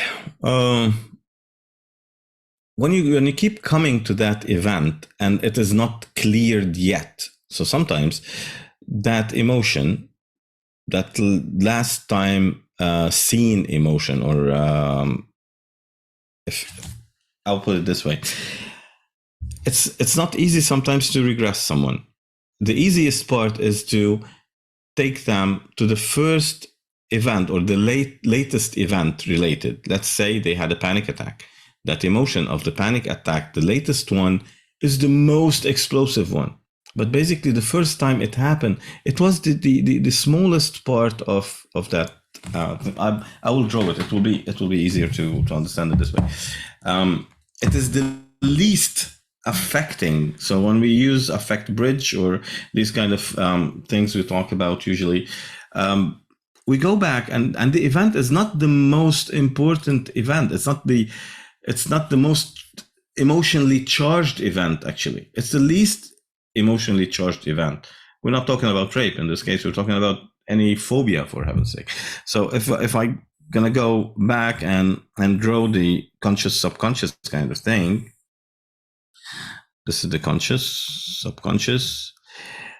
when you keep coming to that event and it is not cleared yet. So sometimes that emotion, that last time seen emotion, or if I'll put it this way, it's not easy sometimes to regress someone. The easiest part is to take them to the first event or the latest event related. Let's say they had a panic attack. That emotion of the panic attack, the latest one, is the most explosive one. But basically, the first time it happened, it was the smallest part of that. I will draw it. It will be easier to understand it this way. It is the least affecting. So when we use affect bridge or these kind of things we talk about usually, we go back and the event is not the most important event. It's not the most emotionally charged event, actually. It's the least emotionally charged event. We're not talking about rape in this case. We're talking about any phobia, for heaven's sake. So if I'm gonna go back and draw the conscious subconscious kind of thing, this is the conscious subconscious,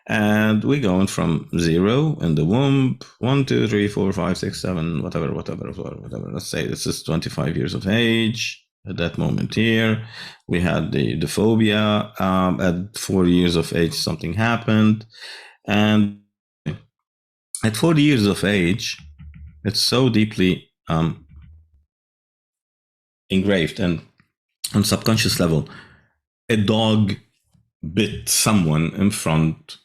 and we're going from 0 in the womb, 1, 2, 3, 4, 5, 6, 7, whatever. Let's say this is 25 years of age. At that moment here, we had the phobia. At 4 years of age, something happened. And at 40 years of age, it's so deeply engraved and on subconscious level. A dog bit someone in front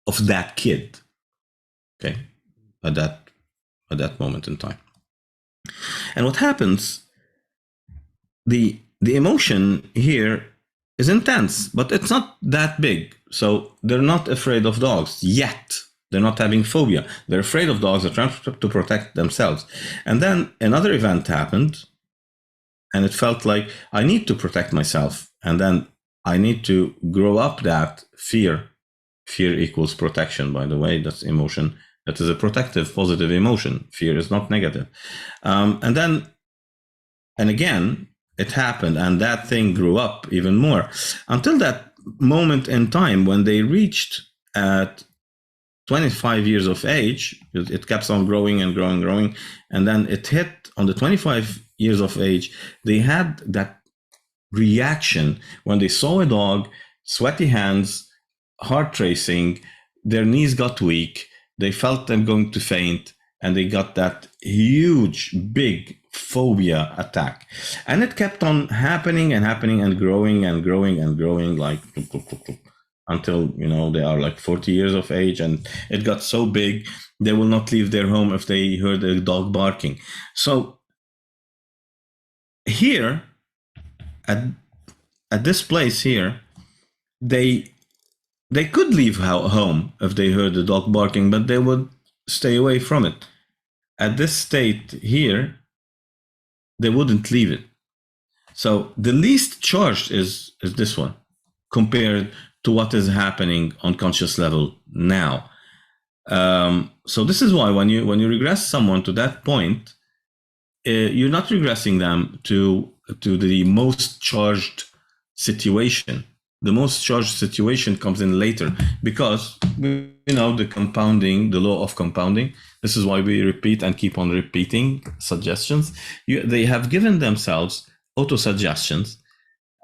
of that kid, okay, at that moment in time. And what happens, the emotion here is intense, but it's not that big. So they're not afraid of dogs yet. They're not having phobia. They're afraid of dogs. They're trying to protect themselves. And then another event happened, and it felt like I need to protect myself. And then I need to grow up that fear. Fear equals protection, by the way. That's emotion. That is a protective, positive emotion. Fear is not negative. And again, it happened, and that thing grew up even more until that moment in time when they reached at 25 years of age. It kept on growing and growing. And then it hit on the 25 years of age. They had that reaction when they saw a dog, sweaty hands, heart racing, their knees got weak, they felt them going to faint, and they got that huge, big phobia attack. And it kept on happening and growing like until, they are like 40 years of age, and it got so big, they will not leave their home if they heard a dog barking. So here, at this place here, they could leave home if they heard the dog barking, but they would stay away from it. At this state here, they wouldn't leave it. So the least charged is this one compared to what is happening on conscious level now. So this is why when you regress someone to that point, you're not regressing them to the most charged situation. the most charged situation comes in later, because the compounding, the law of compounding. This is why we repeat and keep on repeating suggestions. They have given themselves auto-suggestions,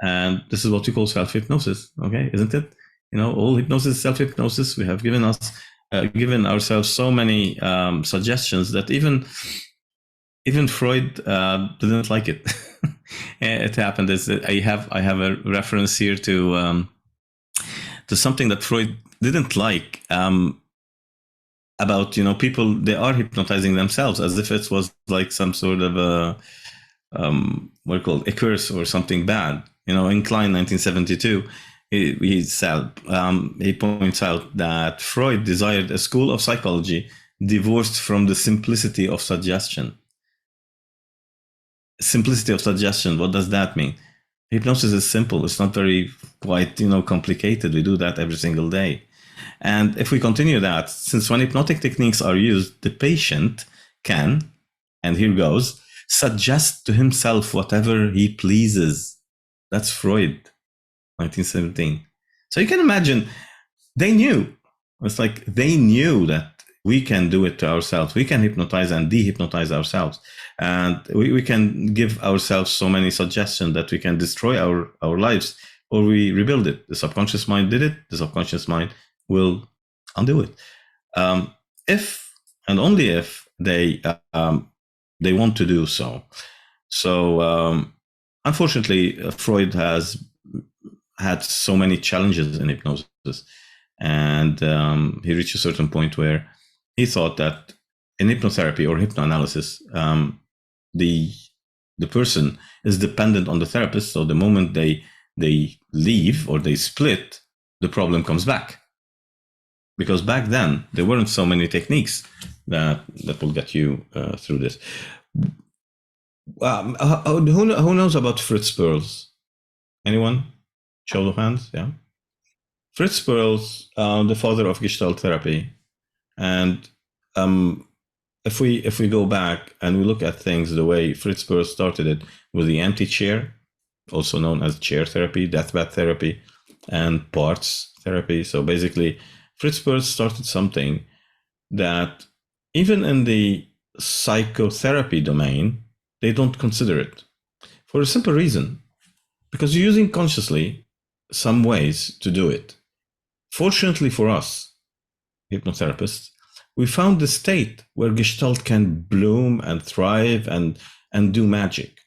and this is what we call self-hypnosis. Okay, isn't it? All hypnosis is self-hypnosis. We have given ourselves so many suggestions that even Freud didn't like it. It happened. I have a reference here to something that Freud didn't like, about people. They are hypnotizing themselves as if it was like some sort of a a curse or something bad. In Klein, 1972, he points out that Freud desired a school of psychology divorced from the simplicity of suggestion. Simplicity of suggestion, what does that mean? Hypnosis is simple. It's not very quite complicated. We do that every single day. And if we continue that, since when hypnotic techniques are used, the patient can, and here goes, suggest to himself whatever he pleases. That's Freud, 1917. So you can imagine, they knew. It's like they knew that we can do it to ourselves. We can hypnotize and dehypnotize ourselves. And we can give ourselves so many suggestions that we can destroy our lives, or we rebuild it. The subconscious mind did it. The subconscious mind will undo it. If and only if they want to do so. So unfortunately, Freud has had so many challenges in hypnosis, and he reached a certain point where he thought that in hypnotherapy or hypnoanalysis, the person is dependent on the therapist. So the moment they leave or they split, the problem comes back. Because back then there weren't so many techniques that will get you through this. Who knows about Fritz Perls? Anyone? Show of hands. Yeah. Fritz Perls, the father of Gestalt therapy, and if we go back and we look at things the way Fritz Perls started it, with the empty chair, also known as chair therapy, deathbed therapy, and parts therapy. So basically, Fritz Perls started something that even in the psychotherapy domain, they don't consider it, for a simple reason, because you're using consciously some ways to do it. Fortunately for us, hypnotherapists, we found the state where Gestalt can bloom and thrive and do magic.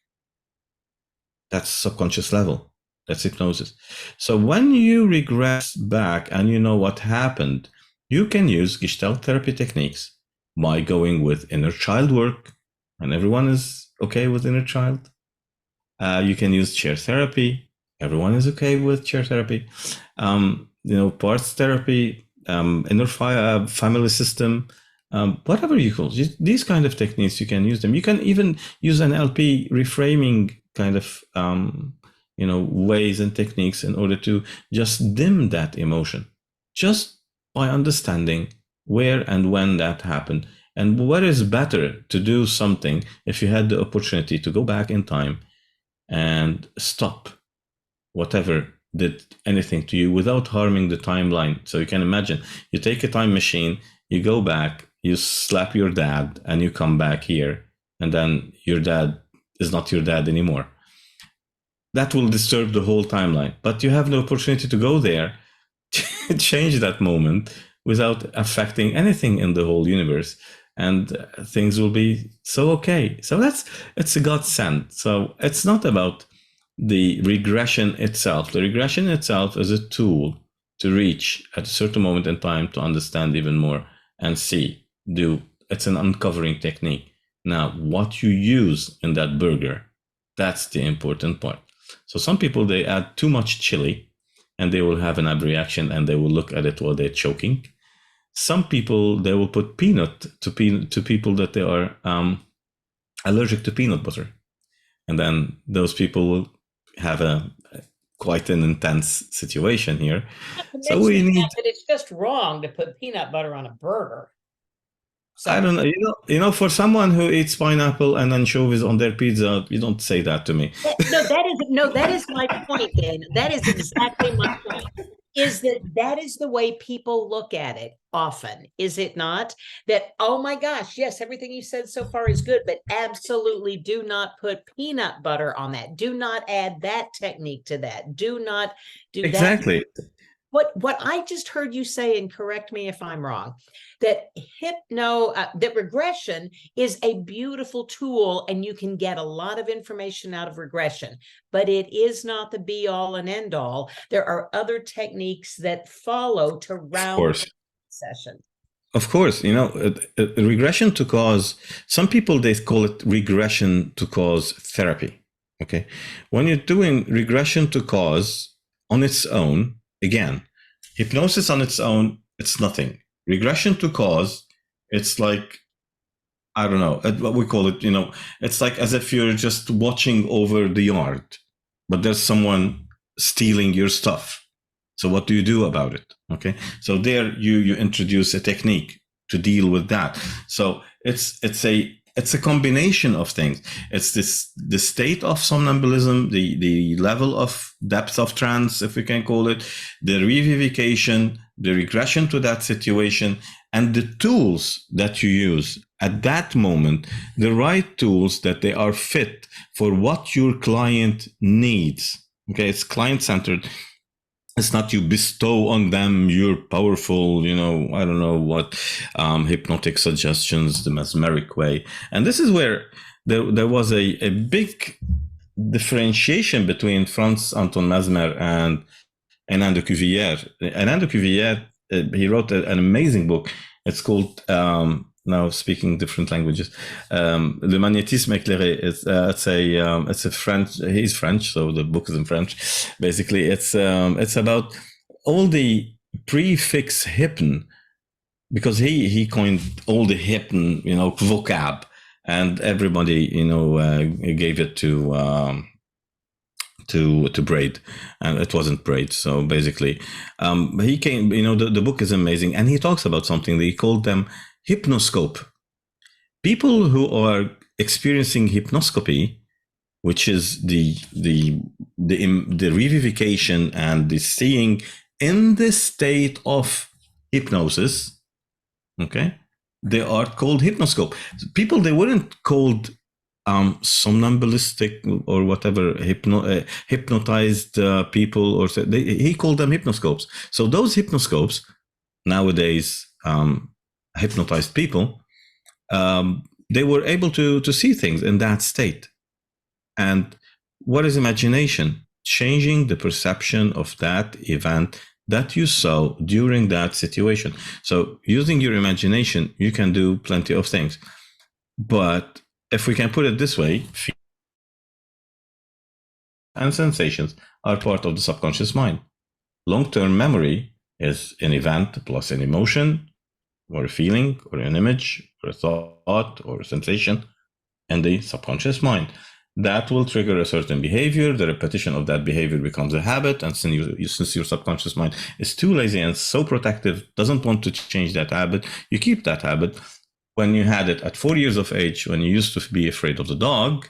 That's subconscious level. That's hypnosis. So when you regress back and you know what happened, you can use Gestalt therapy techniques by going with inner child work, and everyone is okay with inner child. You can use chair therapy. Everyone is okay with chair therapy. Parts therapy, inner family system, whatever you call it. These kind of techniques, you can use them. You can even use NLP reframing kind of ways and techniques in order to just dim that emotion, just by understanding where and when that happened, and what is better to do something if you had the opportunity to go back in time and stop whatever did anything to you without harming the timeline. So you can imagine, you take a time machine, you go back, you slap your dad, and you come back here, and then your dad is not your dad anymore. That will disturb the whole timeline. But you have the opportunity to go there, change that moment without affecting anything in the whole universe, and things will be so okay. So it's a godsend. So it's not about the regression itself. The regression itself is a tool to reach at a certain moment in time to understand even more and see. It's an uncovering technique. Now, what you use in that burger, that's the important part. So some people, they add too much chili and they will have an abreaction and they will look at it while they're choking. Some people, they will put peanut to people that they are allergic to peanut butter. And then those people will have quite an intense situation here. So we need. That it's just wrong to put peanut butter on a burger. I So don't know. For someone who eats pineapple and anchovies on their pizza, you don't say that to me. that is my point, Dan. That is exactly my point. Is that is the way people look at it often, is it not? That, oh my gosh, yes, everything you said so far is good, but absolutely do not put peanut butter on that. Do not add that technique to that. Do not do that. Exactly. What I just heard you say, and correct me if I'm wrong, that that regression is a beautiful tool, and you can get a lot of information out of regression, but it is not the be all and end all. There are other techniques that follow to Of round course. the session. Of course, regression to cause, some people, they call it regression to cause therapy. Okay. When you're doing regression to cause on its own, again, hypnosis on its own, it's nothing. Regression to cause, it's like, I don't know what we call it, it's like as if you're just watching over the yard, but there's someone stealing your stuff. So what do you do about it? Okay. So there you introduce a technique to deal with that. So it's a combination of things. It's the state of somnambulism, the level of depth of trance, if we can call it, the revivification, the regression to that situation, and the tools that you use at that moment, the right tools that they are fit for what your client needs. Okay, it's client-centered. It's not you bestow on them your powerful, I don't know what, hypnotic suggestions, the mesmeric way. And this is where there was a big differentiation between Franz Anton Mesmer and Hernando Cuvier. Hernando Cuvier, he wrote an amazing book. It's called, now speaking different languages, Le Magnétisme Éclairé. It's a French. He's French, so the book is in French. Basically, it's about all the prefix hypn, because he coined all the hypn, vocab, and everybody, gave it to Braid, and it wasn't Braid. So basically, he came. The book is amazing, and he talks about something they called them hypnoscope. People who are experiencing hypnoscopy, which is the revivification and the seeing in the state of hypnosis, okay, they are called hypnoscope. People, they weren't called somnambulistic or whatever, hypnotized people, or he called them hypnoscopes. So those hypnoscopes nowadays, hypnotized people, they were able to see things in that state. And what is imagination? Changing the perception of that event that you saw during that situation. So using your imagination, you can do plenty of things. But if we can put it this way, feelings and sensations are part of the subconscious mind. Long-term memory is an event plus an emotion, or a feeling, or an image, or a thought, or a sensation in the subconscious mind. That will trigger a certain behavior. The repetition of that behavior becomes a habit. And since your subconscious mind is too lazy and so protective, doesn't want to change that habit, you keep that habit. When you had it at 4 years of age, when you used to be afraid of the dog,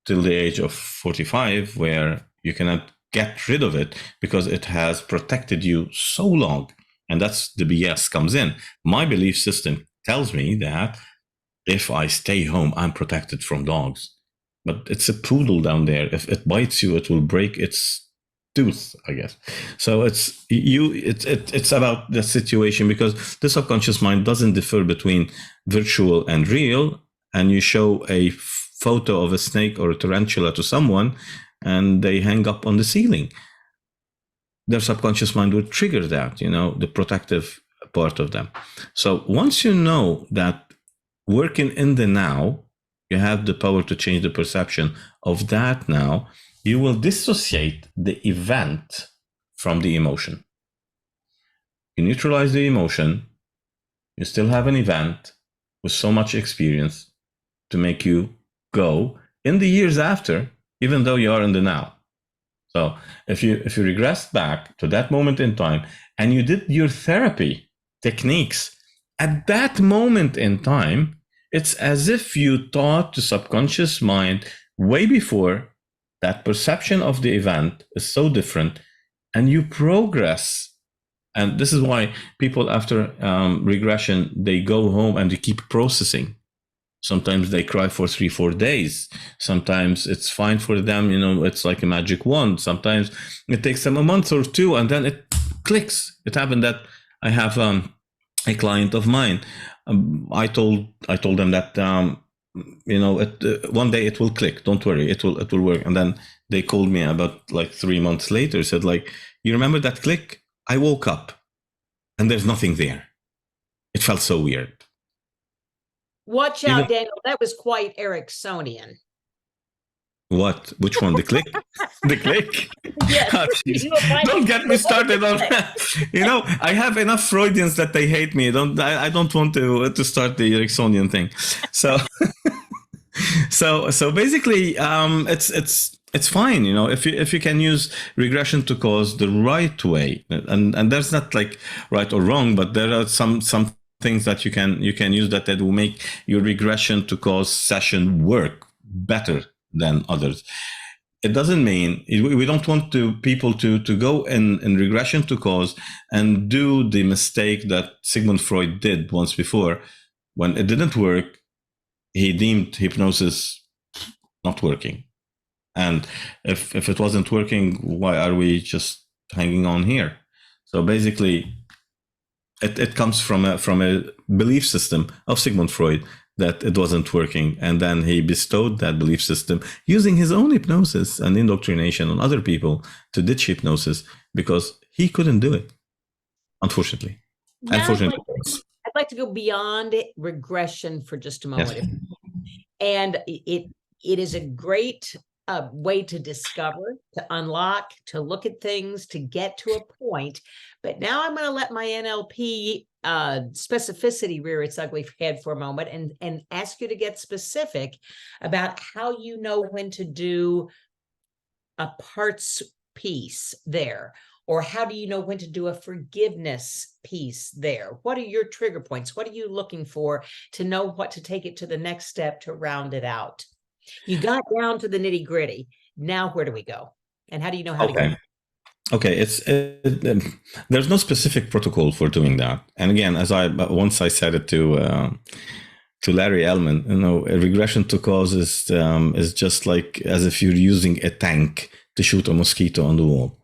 till the age of 45, where you cannot get rid of it because it has protected you so long. And that's the BS comes in. My belief system tells me that if I stay home, I'm protected from dogs. But it's a poodle down there. If it bites you, it will break its tooth, I guess. So it's about the situation, because the subconscious mind doesn't differ between virtual and real. And you show a photo of a snake or a tarantula to someone, and they hang up on the ceiling. Their subconscious mind would trigger that, the protective part of them. So once you know that working in the now, you have the power to change the perception of that now, you will dissociate the event from the emotion. You neutralize the emotion, you still have an event with so much experience to make you go in the years after, even though you are in the now. So if you regress back to that moment in time and you did your therapy techniques At that moment in time, it's as if you taught the subconscious mind way before that perception of the event is so different, and you progress. And this is why people after regression, they go home and they keep processing. Sometimes they cry for 3-4 days. Sometimes it's fine for them, it's like a magic wand. Sometimes it takes them a month or two, and then it clicks. It happened that I have a client of mine. I told them that one day it will click. Don't worry, it will work. And then they called me about like 3 months later, said like, you remember that click? I woke up and there's nothing there. It felt so weird. Watch out, Daniel. That was quite Ericksonian. What? Which one? The click? The click? Yes. Oh, don't get me started on that. I have enough Freudians that they hate me. I don't want to start the Ericksonian thing. So so basically, it's fine, if you can use regression to cause the right way, and there's not like right or wrong, but there are some things that you can use that will make your regression to cause session work better than others. It doesn't mean we don't want people to go in regression to cause and do the mistake that Sigmund Freud did once before. When it didn't work, he deemed hypnosis not working. And if it wasn't working, why are we just hanging on here? So basically, it comes from a belief system of Sigmund Freud that it wasn't working, and then he bestowed that belief system using his own hypnosis and indoctrination on other people to ditch hypnosis because he couldn't do it, unfortunately. Unfortunately, I'd like to go beyond regression for just a moment. Yes. And it is a great way to discover, to unlock, to look at things, to get to a point. But now I'm going to let my NLP specificity rear its ugly head for a moment and ask you to get specific about how you know when to do a parts piece there, or how do you know when to do a forgiveness piece there? What are your trigger points? What are you looking for to know what to take it to the next step to round it out? You got down to the nitty gritty. Now, where do we go? And how do you know how to go? Okay, there's no specific protocol for doing that. And again, as once I said it to Larry Ellman, a regression to cause is just like as if you're using a tank to shoot a mosquito on the wall.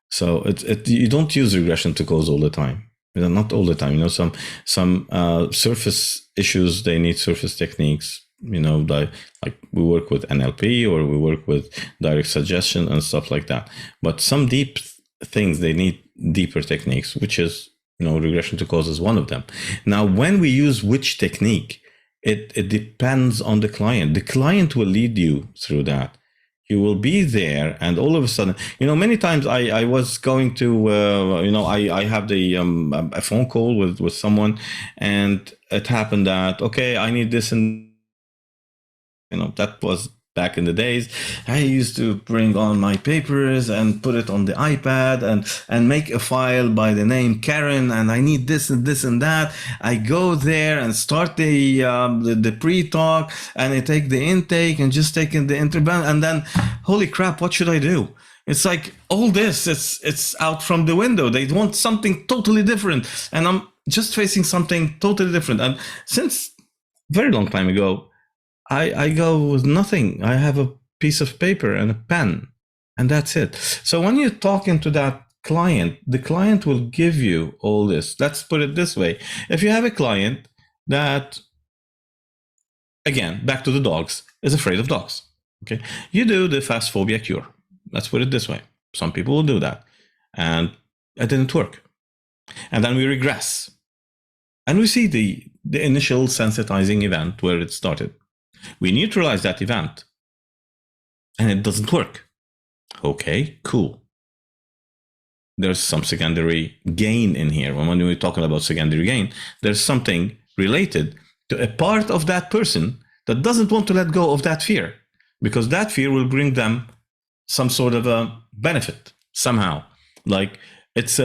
So you don't use regression to cause all the time. Not all the time. Some surface issues, they need surface techniques. Like we work with NLP or we work with direct suggestion and stuff like that. But some deep things, they need deeper techniques, which is, regression to cause is one of them. Now, when we use which technique, it depends on the client. The client will lead you through that. You will be there, and all of a sudden, many times I was going to, I have a phone call with someone, and it happened that, okay, I need this, and that was back in the days. I used to bring on my papers and put it on the iPad and make a file by the name Karen, and I need this and this and that. I go there and start the pre-talk, and I take the intake and just take in the interval, and then, holy crap, what should I do? It's like all this, it's out from the window. They want something totally different, and I'm just facing something totally different. And since very long time ago, I go with nothing. I have a piece of paper and a pen, and that's it. So when you're talking to that client, the client will give you all this. Let's put it this way. If you have a client that, again, back to the dogs, is afraid of dogs, okay, you do the fast phobia cure. Let's put it this way. Some people will do that, and it didn't work. And then we regress, and we see the initial sensitizing event where it started. We neutralize that event, and it doesn't work. Okay, cool. There's some secondary gain in here. When we're talking about secondary gain, there's something related to a part of that person that doesn't want to let go of that fear, because that fear will bring them some sort of a benefit somehow. Like it's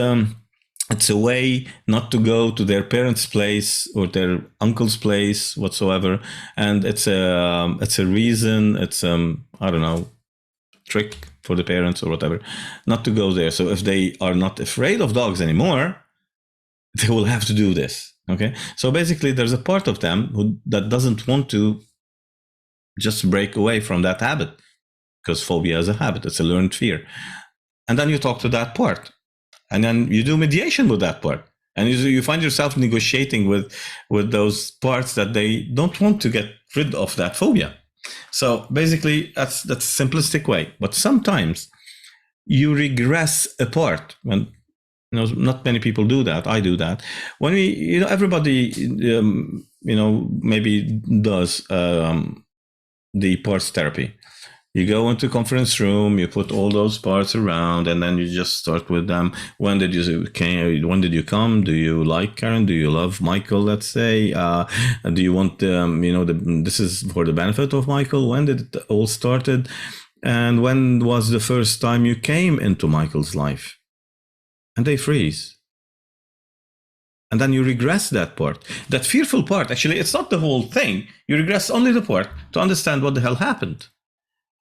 It's a way not to go to their parents' place or their uncle's place whatsoever, and it's a reason. It's I don't know, trick for the parents or whatever, not to go there. So if they are not afraid of dogs anymore, they will have to do this. Okay, so basically, there's a part of them that doesn't want to just break away from that habit, because phobia is a habit. It's a learned fear, and then you talk to that part. And then you do mediation with that part, and you find yourself negotiating with those parts that they don't want to get rid of that phobia. So basically, that's a simplistic way. But sometimes you regress a part. When not many people do that. I do that. When everybody maybe does the parts therapy. You go into conference room, you put all those parts around, and then you just start with them. When did you come? Do you like Karen? Do you love Michael? Let's say, do you want this is for the benefit of Michael? When did it all started? And when was the first time you came into Michael's life? And they freeze. And then you regress that part, that fearful part. Actually, it's not the whole thing. You regress only the part to understand what the hell happened.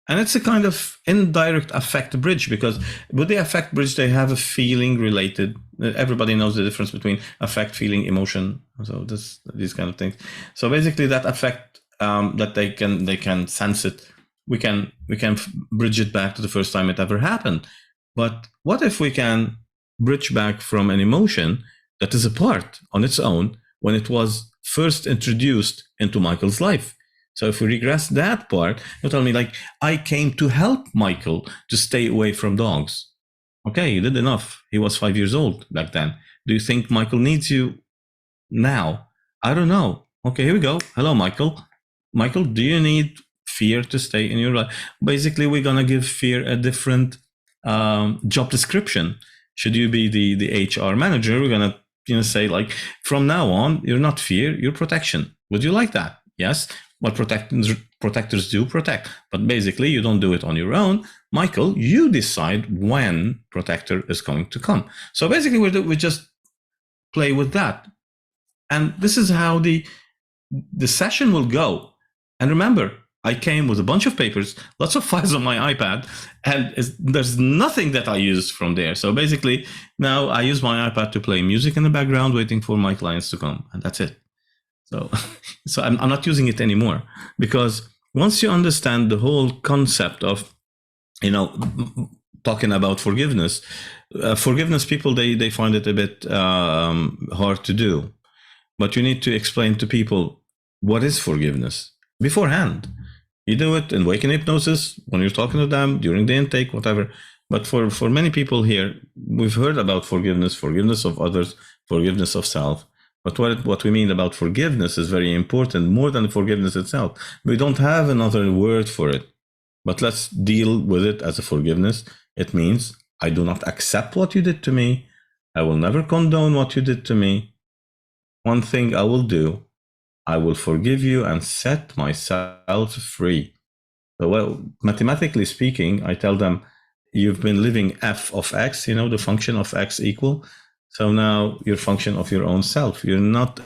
And it's a kind of indirect affect bridge, because with the affect bridge, they have a feeling related. Everybody knows the difference between affect, feeling, emotion. So these kind of things. So basically, that affect that they can sense it. We can bridge it back to the first time it ever happened. But what if we can bridge back from an emotion that is a part on its own when it was first introduced into Michael's life? So if we regress that part, you tell me, like, I came to help Michael to stay away from dogs. Okay, you did enough. He was 5 years old back then. Do you think Michael needs you now? I don't know. Okay, here we go. Hello, Michael. Michael, do you need fear to stay in your life? Basically, we're going to give fear a different job description. Should you be the HR manager, we're going to say, like, from now on, you're not fear, you're protection. Would you like that? Yes. What protectors do, protect. But basically, you don't do it on your own. Michael, you decide when protector is going to come. So basically, we just play with that. And this is how the session will go. And remember, I came with a bunch of papers, lots of files on my iPad, and there's nothing that I use from there. So basically, now I use my iPad to play music in the background, waiting for my clients to come. And that's it. So I'm not using it anymore, because once you understand the whole concept of, talking about forgiveness, people, they find it a bit hard to do. But you need to explain to people what is forgiveness beforehand. You do it in waking hypnosis, when you're talking to them, during the intake, whatever. But for many people here, we've heard about forgiveness of others, forgiveness of self. But what we mean about forgiveness is very important, more than forgiveness itself. We don't have another word for it. But let's deal with it as a forgiveness. It means I do not accept what you did to me. I will never condone what you did to me. One thing I will do, I will forgive you and set myself free. So, well, mathematically speaking, I tell them, you've been living f of x, the function of x equal. So now you're function of your own self. You're not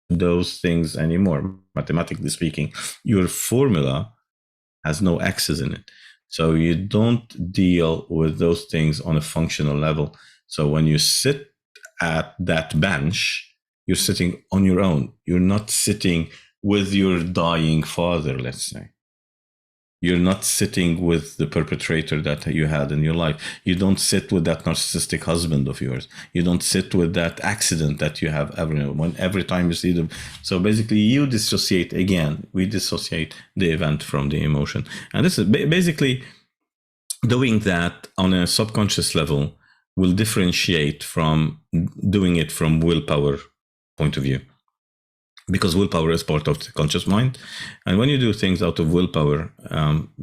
those things anymore. Mathematically speaking, your formula has no x's in it. So you don't deal with those things on a functional level. So when you sit at that bench, you're sitting on your own. You're not sitting with your dying father, let's say. You're not sitting with the perpetrator that you had in your life. You don't sit with that narcissistic husband of yours. You don't sit with that accident that you have every time you see them. So basically, you dissociate again. We dissociate the event from the emotion. And this is basically doing that on a subconscious level will differentiate from doing it from willpower point of view. Because willpower is part of the conscious mind. And when you do things out of willpower,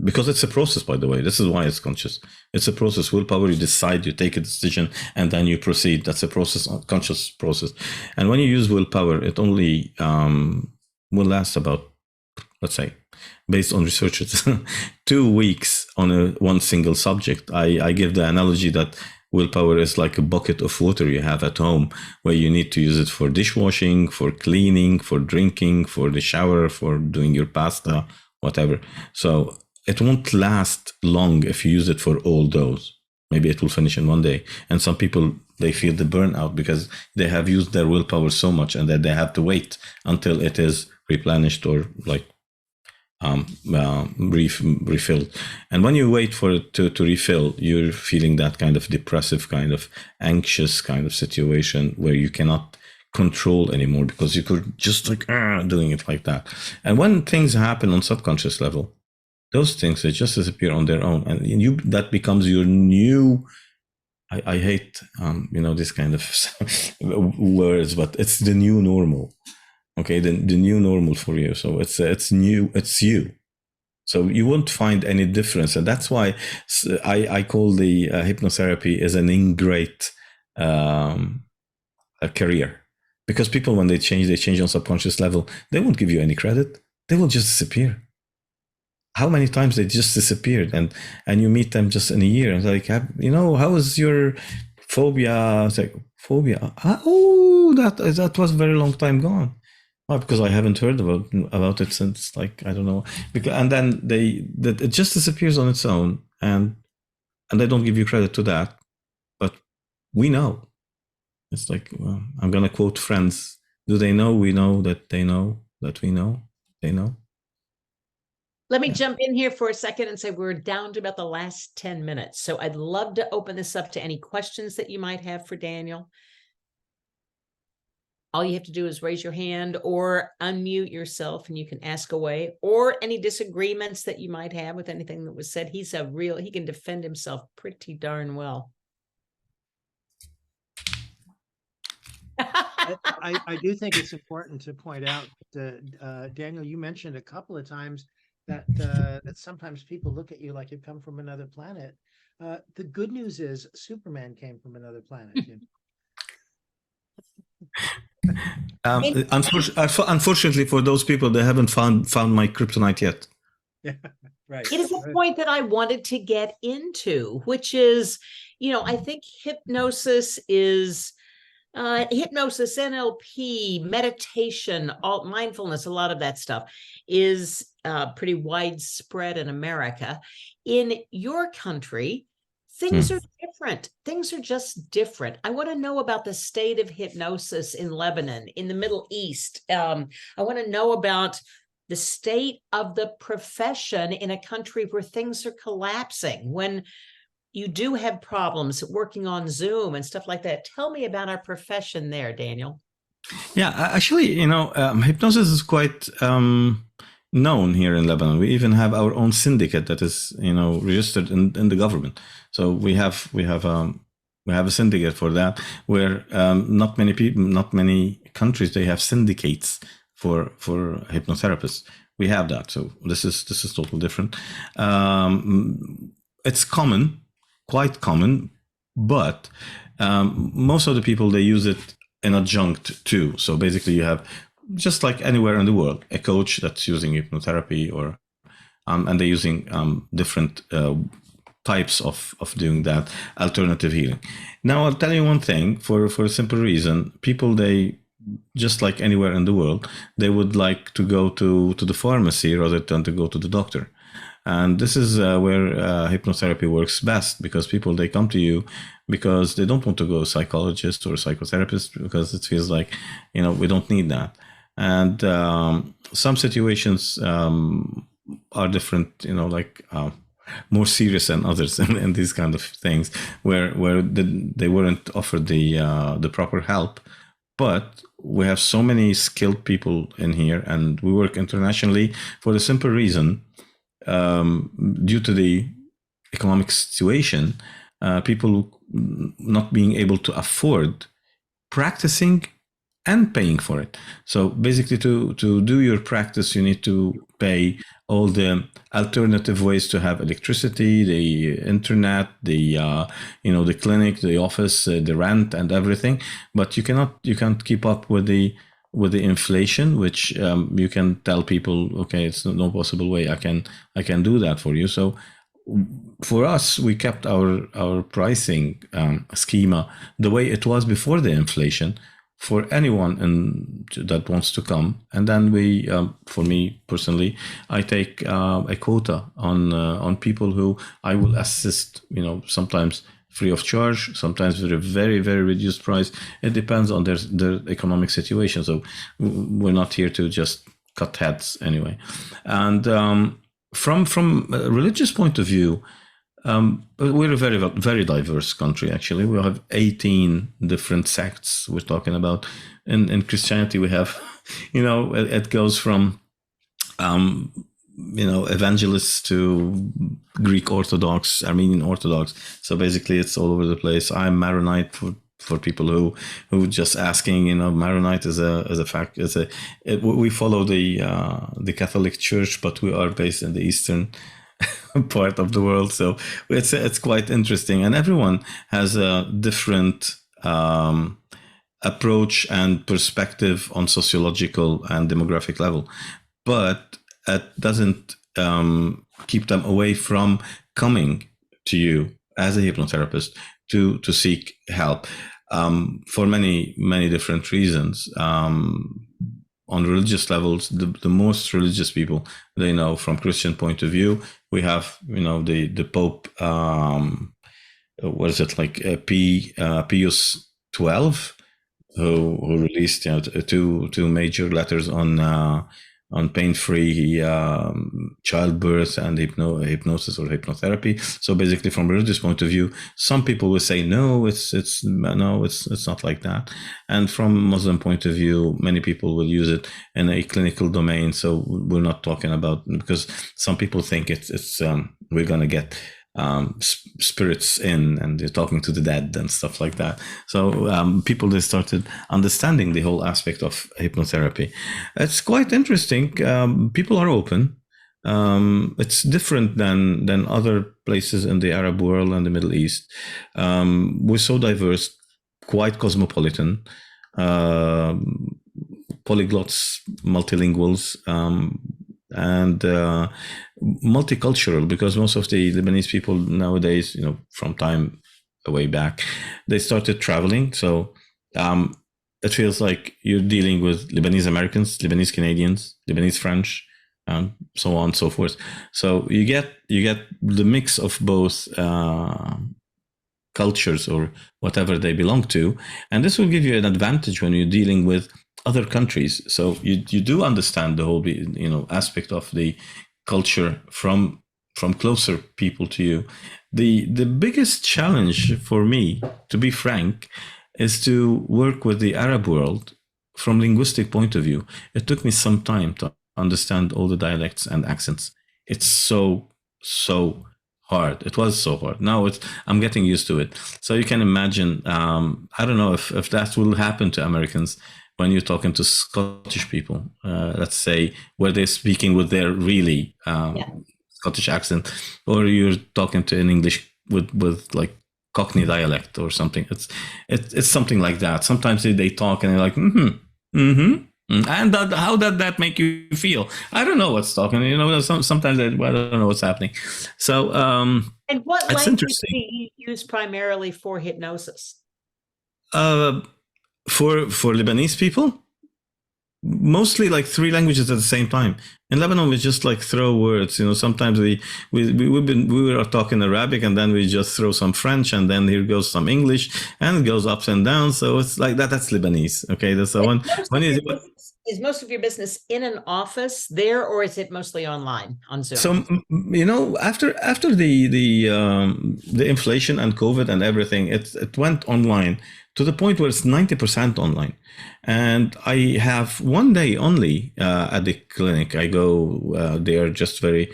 because it's a process, by the way, this is why it's conscious. It's a process. Willpower, you decide, you take a decision, and then you proceed. That's a process, a conscious process. And when you use willpower, it only will last about, let's say, based on researchers, 2 weeks on one single subject. I give the analogy that willpower is like a bucket of water you have at home, where you need to use it for dishwashing, for cleaning, for drinking, for the shower, for doing your pasta, whatever. So it won't last long if you use it for all those. Maybe it will finish in one day. And some people, they feel the burnout because they have used their willpower so much and that they have to wait until it is replenished or like refilled. And when you wait for it to refill, you're feeling that kind of depressive, kind of anxious kind of situation where you cannot control anymore because you could just like doing it like that. And when things happen on subconscious level, those things, they just disappear on their own, and you, that becomes your new, I hate this kind of words, but it's the new normal. Okay, the new normal for you. So it's new, it's you. So you won't find any difference, and that's why I call the hypnotherapy as an ingrate a career, because people, when they change on subconscious level, they won't give you any credit. They will just disappear. How many times they just disappeared, and you meet them just in a year, and like, how is your phobia? It's like, phobia? Oh, that was a very long time gone. Well, because I haven't heard about it since, like, I don't know. And then it just disappears on its own, and they don't give you credit to that. But we know. It's like, well, I'm gonna quote Friends. Do they know we know that they know that we know they know? Let me jump in here for a second and say we're down to about the last 10 minutes. So I'd love to open this up to any questions that you might have for Daniel. All you have to do is raise your hand or unmute yourself and you can ask away, or any disagreements that you might have with anything that was said. He can defend himself pretty darn well. I do think it's important to point out that, Daniel, you mentioned a couple of times that sometimes people look at you like you come from another planet. The good news is Superman came from another planet. Unfortunately for those people, they haven't found my kryptonite yet. Yeah, right. It is a point that I wanted to get into, which is, I think hypnosis is hypnosis, NLP, meditation, all mindfulness, a lot of that stuff is pretty widespread in America. In your country, things are different. Things are just different. I want to know about the state of hypnosis in Lebanon, in the Middle East. I want to know about the state of the profession in a country where things are collapsing, when you do have problems working on Zoom and stuff like that. Tell me about our profession there, Daniel. Yeah, actually, hypnosis is quite known here in Lebanon. We even have our own syndicate that is, registered in the government. So we have a syndicate for that, where not many countries, they have syndicates for hypnotherapists. We have that. So this is totally different. It's common. Quite common, but most of the people, they use it in adjunct too. So basically you have, just like anywhere in the world, a coach that's using hypnotherapy, or and they're using different types of doing that, alternative healing. Now I'll tell you one thing, for a simple reason, people, they, just like anywhere in the world, they would like to go to the pharmacy rather than to go to the doctor. And this is where hypnotherapy works best, because people, they come to you because they don't want to go to a psychologist or a psychotherapist, because it feels like, we don't need that. And some situations are different, more serious than others, and these kind of things where they weren't offered the proper help. But we have so many skilled people in here, and we work internationally for the simple reason, due to the economic situation, people not being able to afford practicing and paying for it. So basically, to do your practice, you need to pay all the alternative ways to have electricity, the internet, the the clinic, the office, the rent, and everything. But you can't keep up with the inflation, which you can tell people, okay, it's no possible way I can do that for you. So for us, we kept our pricing schema the way it was before the inflation for anyone that wants to come. And then we, for me personally, I take a quota on people who I will assist, sometimes free of charge, sometimes with a very, very reduced price. It depends on their economic situation. So we're not here to just cut heads anyway. And from a religious point of view, we're a very, very diverse country, actually. We have 18 different sects we're talking about. In Christianity, we have, it goes from, evangelists to Greek Orthodox, Armenian Orthodox. So basically, it's all over the place. I'm Maronite for people who just asking, Maronite is a fact. We follow the Catholic Church, but we are based in the Eastern part of the world, so it's quite interesting, and everyone has a different approach and perspective on sociological and demographic level, but it doesn't keep them away from coming to you as a hypnotherapist to seek help for many different reasons. On religious levels, the most religious people they know from Christian point of view, we have the Pope, what is it, like Pius 12, who released two major letters on pain-free childbirth and hypnosis or hypnotherapy. So basically, from a religious point of view, some people will say no, it's not like that. And from Muslim point of view, many people will use it in a clinical domain. So we're not talking about, because some people think it's we're gonna get spirits in and they're talking to the dead and stuff like that. So people, they started understanding the whole aspect of hypnotherapy. It's quite interesting. People are open. It's different than other places in the Arab world and the Middle East. We're so diverse, quite cosmopolitan, polyglots, multilinguals, and multicultural, because most of the Lebanese people nowadays, from time way back, they started traveling. So it feels like you're dealing with Lebanese Americans, Lebanese Canadians, Lebanese French, so on and so forth. So you get the mix of both cultures or whatever they belong to, and this will give you an advantage when you're dealing with other countries. So you do understand the whole aspect of the culture from closer people to you. The biggest challenge for me, to be frank, is to work with the Arab world from linguistic point of view. It took me some time to understand all the dialects and accents. It's so hard. It was so hard. Now I'm getting used to it. So you can imagine, I don't know if that will happen to Americans when you're talking to Scottish people, let's say, where they're speaking with their really Scottish accent, or you're talking to an English with like Cockney dialect or something. It's something like that. Sometimes they talk and they're like, and how did that make you feel? I don't know what's talking. Sometimes I don't know what's happening. So and what it's language interesting. do you use primarily for hypnosis? For Lebanese people, mostly like 3 languages at the same time. In Lebanon, we just like throw words. Sometimes we were talking Arabic, and then we just throw some French, and then here goes some English, and it goes ups and downs. So it's like that. That's Lebanese. Okay, that's the one. Is most of your business in an office there, or is it mostly online on Zoom? So after the inflation and COVID and everything, it went online to the point where it's 90% online. And I have one day only at the clinic. I go there just very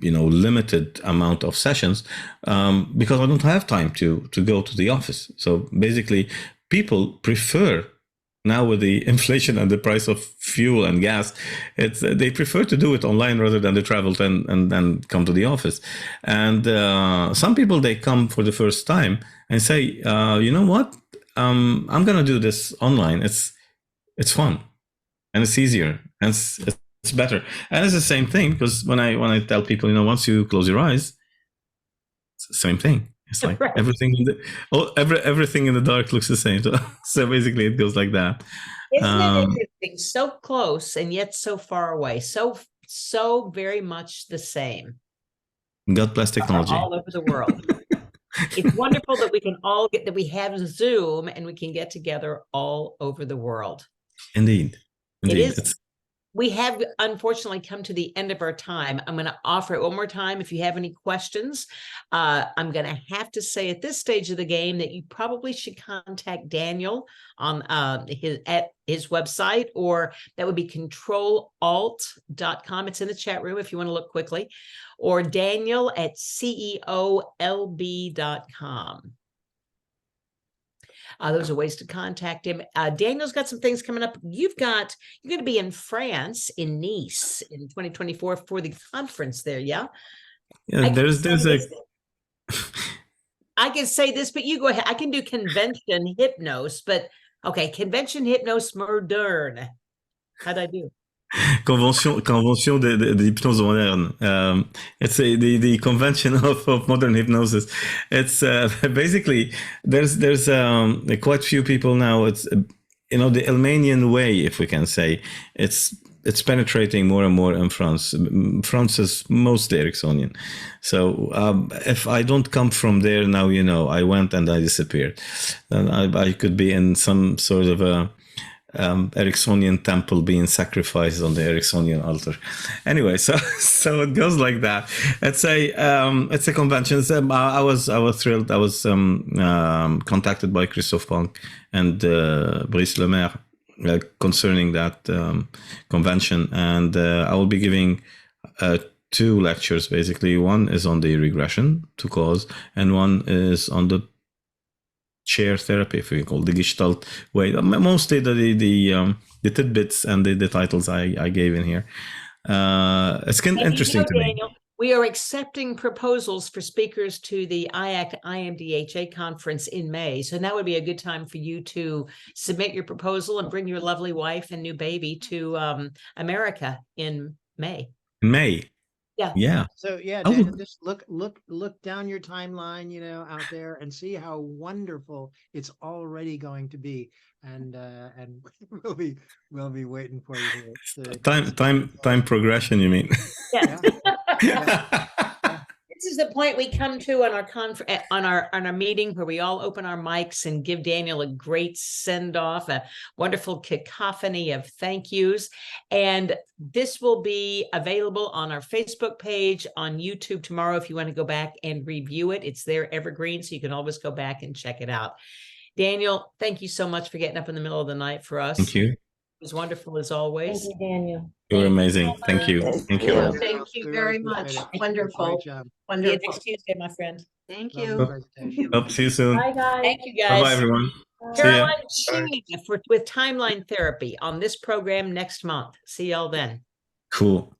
limited amount of sessions because I don't have time to go to the office. So basically, people prefer, now with the inflation and the price of fuel and gas, they prefer to do it online rather than to travel and then come to the office. And some people, they come for the first time and say, you know what, I'm gonna do this online. It's fun and it's easier and it's it's better. And it's the same thing, because when I tell people, once you close your eyes, it's the same thing. It's like Right. everything everything in the dark looks the same. So basically it goes like that. Isn't it interesting? So close and yet so far away. So very much the same. God bless technology. All over the world. It's wonderful that we can all that we have Zoom and we can get together all over the world. Indeed. It is. We have unfortunately come to the end of our time. I'm going to offer it one more time. If you have any questions, I'm going to have to say at this stage of the game that you probably should contact Daniel on his website, or that would be controlalt.com. It's in the chat room if you want to look quickly, or Daniel at ceolb.com. Those are ways to contact him. Daniel's got some things coming up. You're going to be in France, in Nice, in 2024 for the conference there. Yeah. Yeah. There's I can say this, but you go ahead. I can do convention hypnos, but okay. Convention hypnos moderne. How'd I do? Convention de hypnose moderne. It's the convention of modern hypnosis. It's basically there's quite few people now. It's the Elmanian way, if we can say, it's penetrating more and more in France. France is mostly Ericksonian. So if I don't come from there now, I went and I disappeared. And I could be in some sort of a Ericksonian temple being sacrificed on the Ericksonian altar. Anyway, so it goes like that. It's a convention. I was thrilled. I was contacted by Christophe Punk and Brice Lemaire concerning that convention, and I will be giving 2 lectures basically. One is on the regression to cause, and one is on the chair therapy, if we call the Gestalt way. Mostly the tidbits and the titles I gave in here. It's interesting to me. We are accepting proposals for speakers to the IACT IMDHA conference in May. So that would be a good time for you to submit your proposal and bring your lovely wife and new baby to America in May. May. Yeah. So Daniel, just look down your timeline, out there, and see how wonderful it's already going to be, and we'll be waiting for you to time progression, you mean? Yeah. This is the point we come to on our meeting, where we all open our mics and give Daniel a great send-off, a wonderful cacophony of thank yous. And this will be available on our Facebook page, on YouTube tomorrow if you want to go back and review it. It's there evergreen, so you can always go back and check it out. Daniel, thank you so much for getting up in the middle of the night for us. Thank you. It was wonderful as always. Thank you, Daniel. You're amazing. Thank you. Thank you. Thank you very much. Wonderful. Wonderful. Next Tuesday, my friend. Thank you. Hope to see you soon. Bye, guys. Thank you, guys. Bye, everyone. Caroline Sheen with timeline therapy on this program next month. See y'all then. Cool.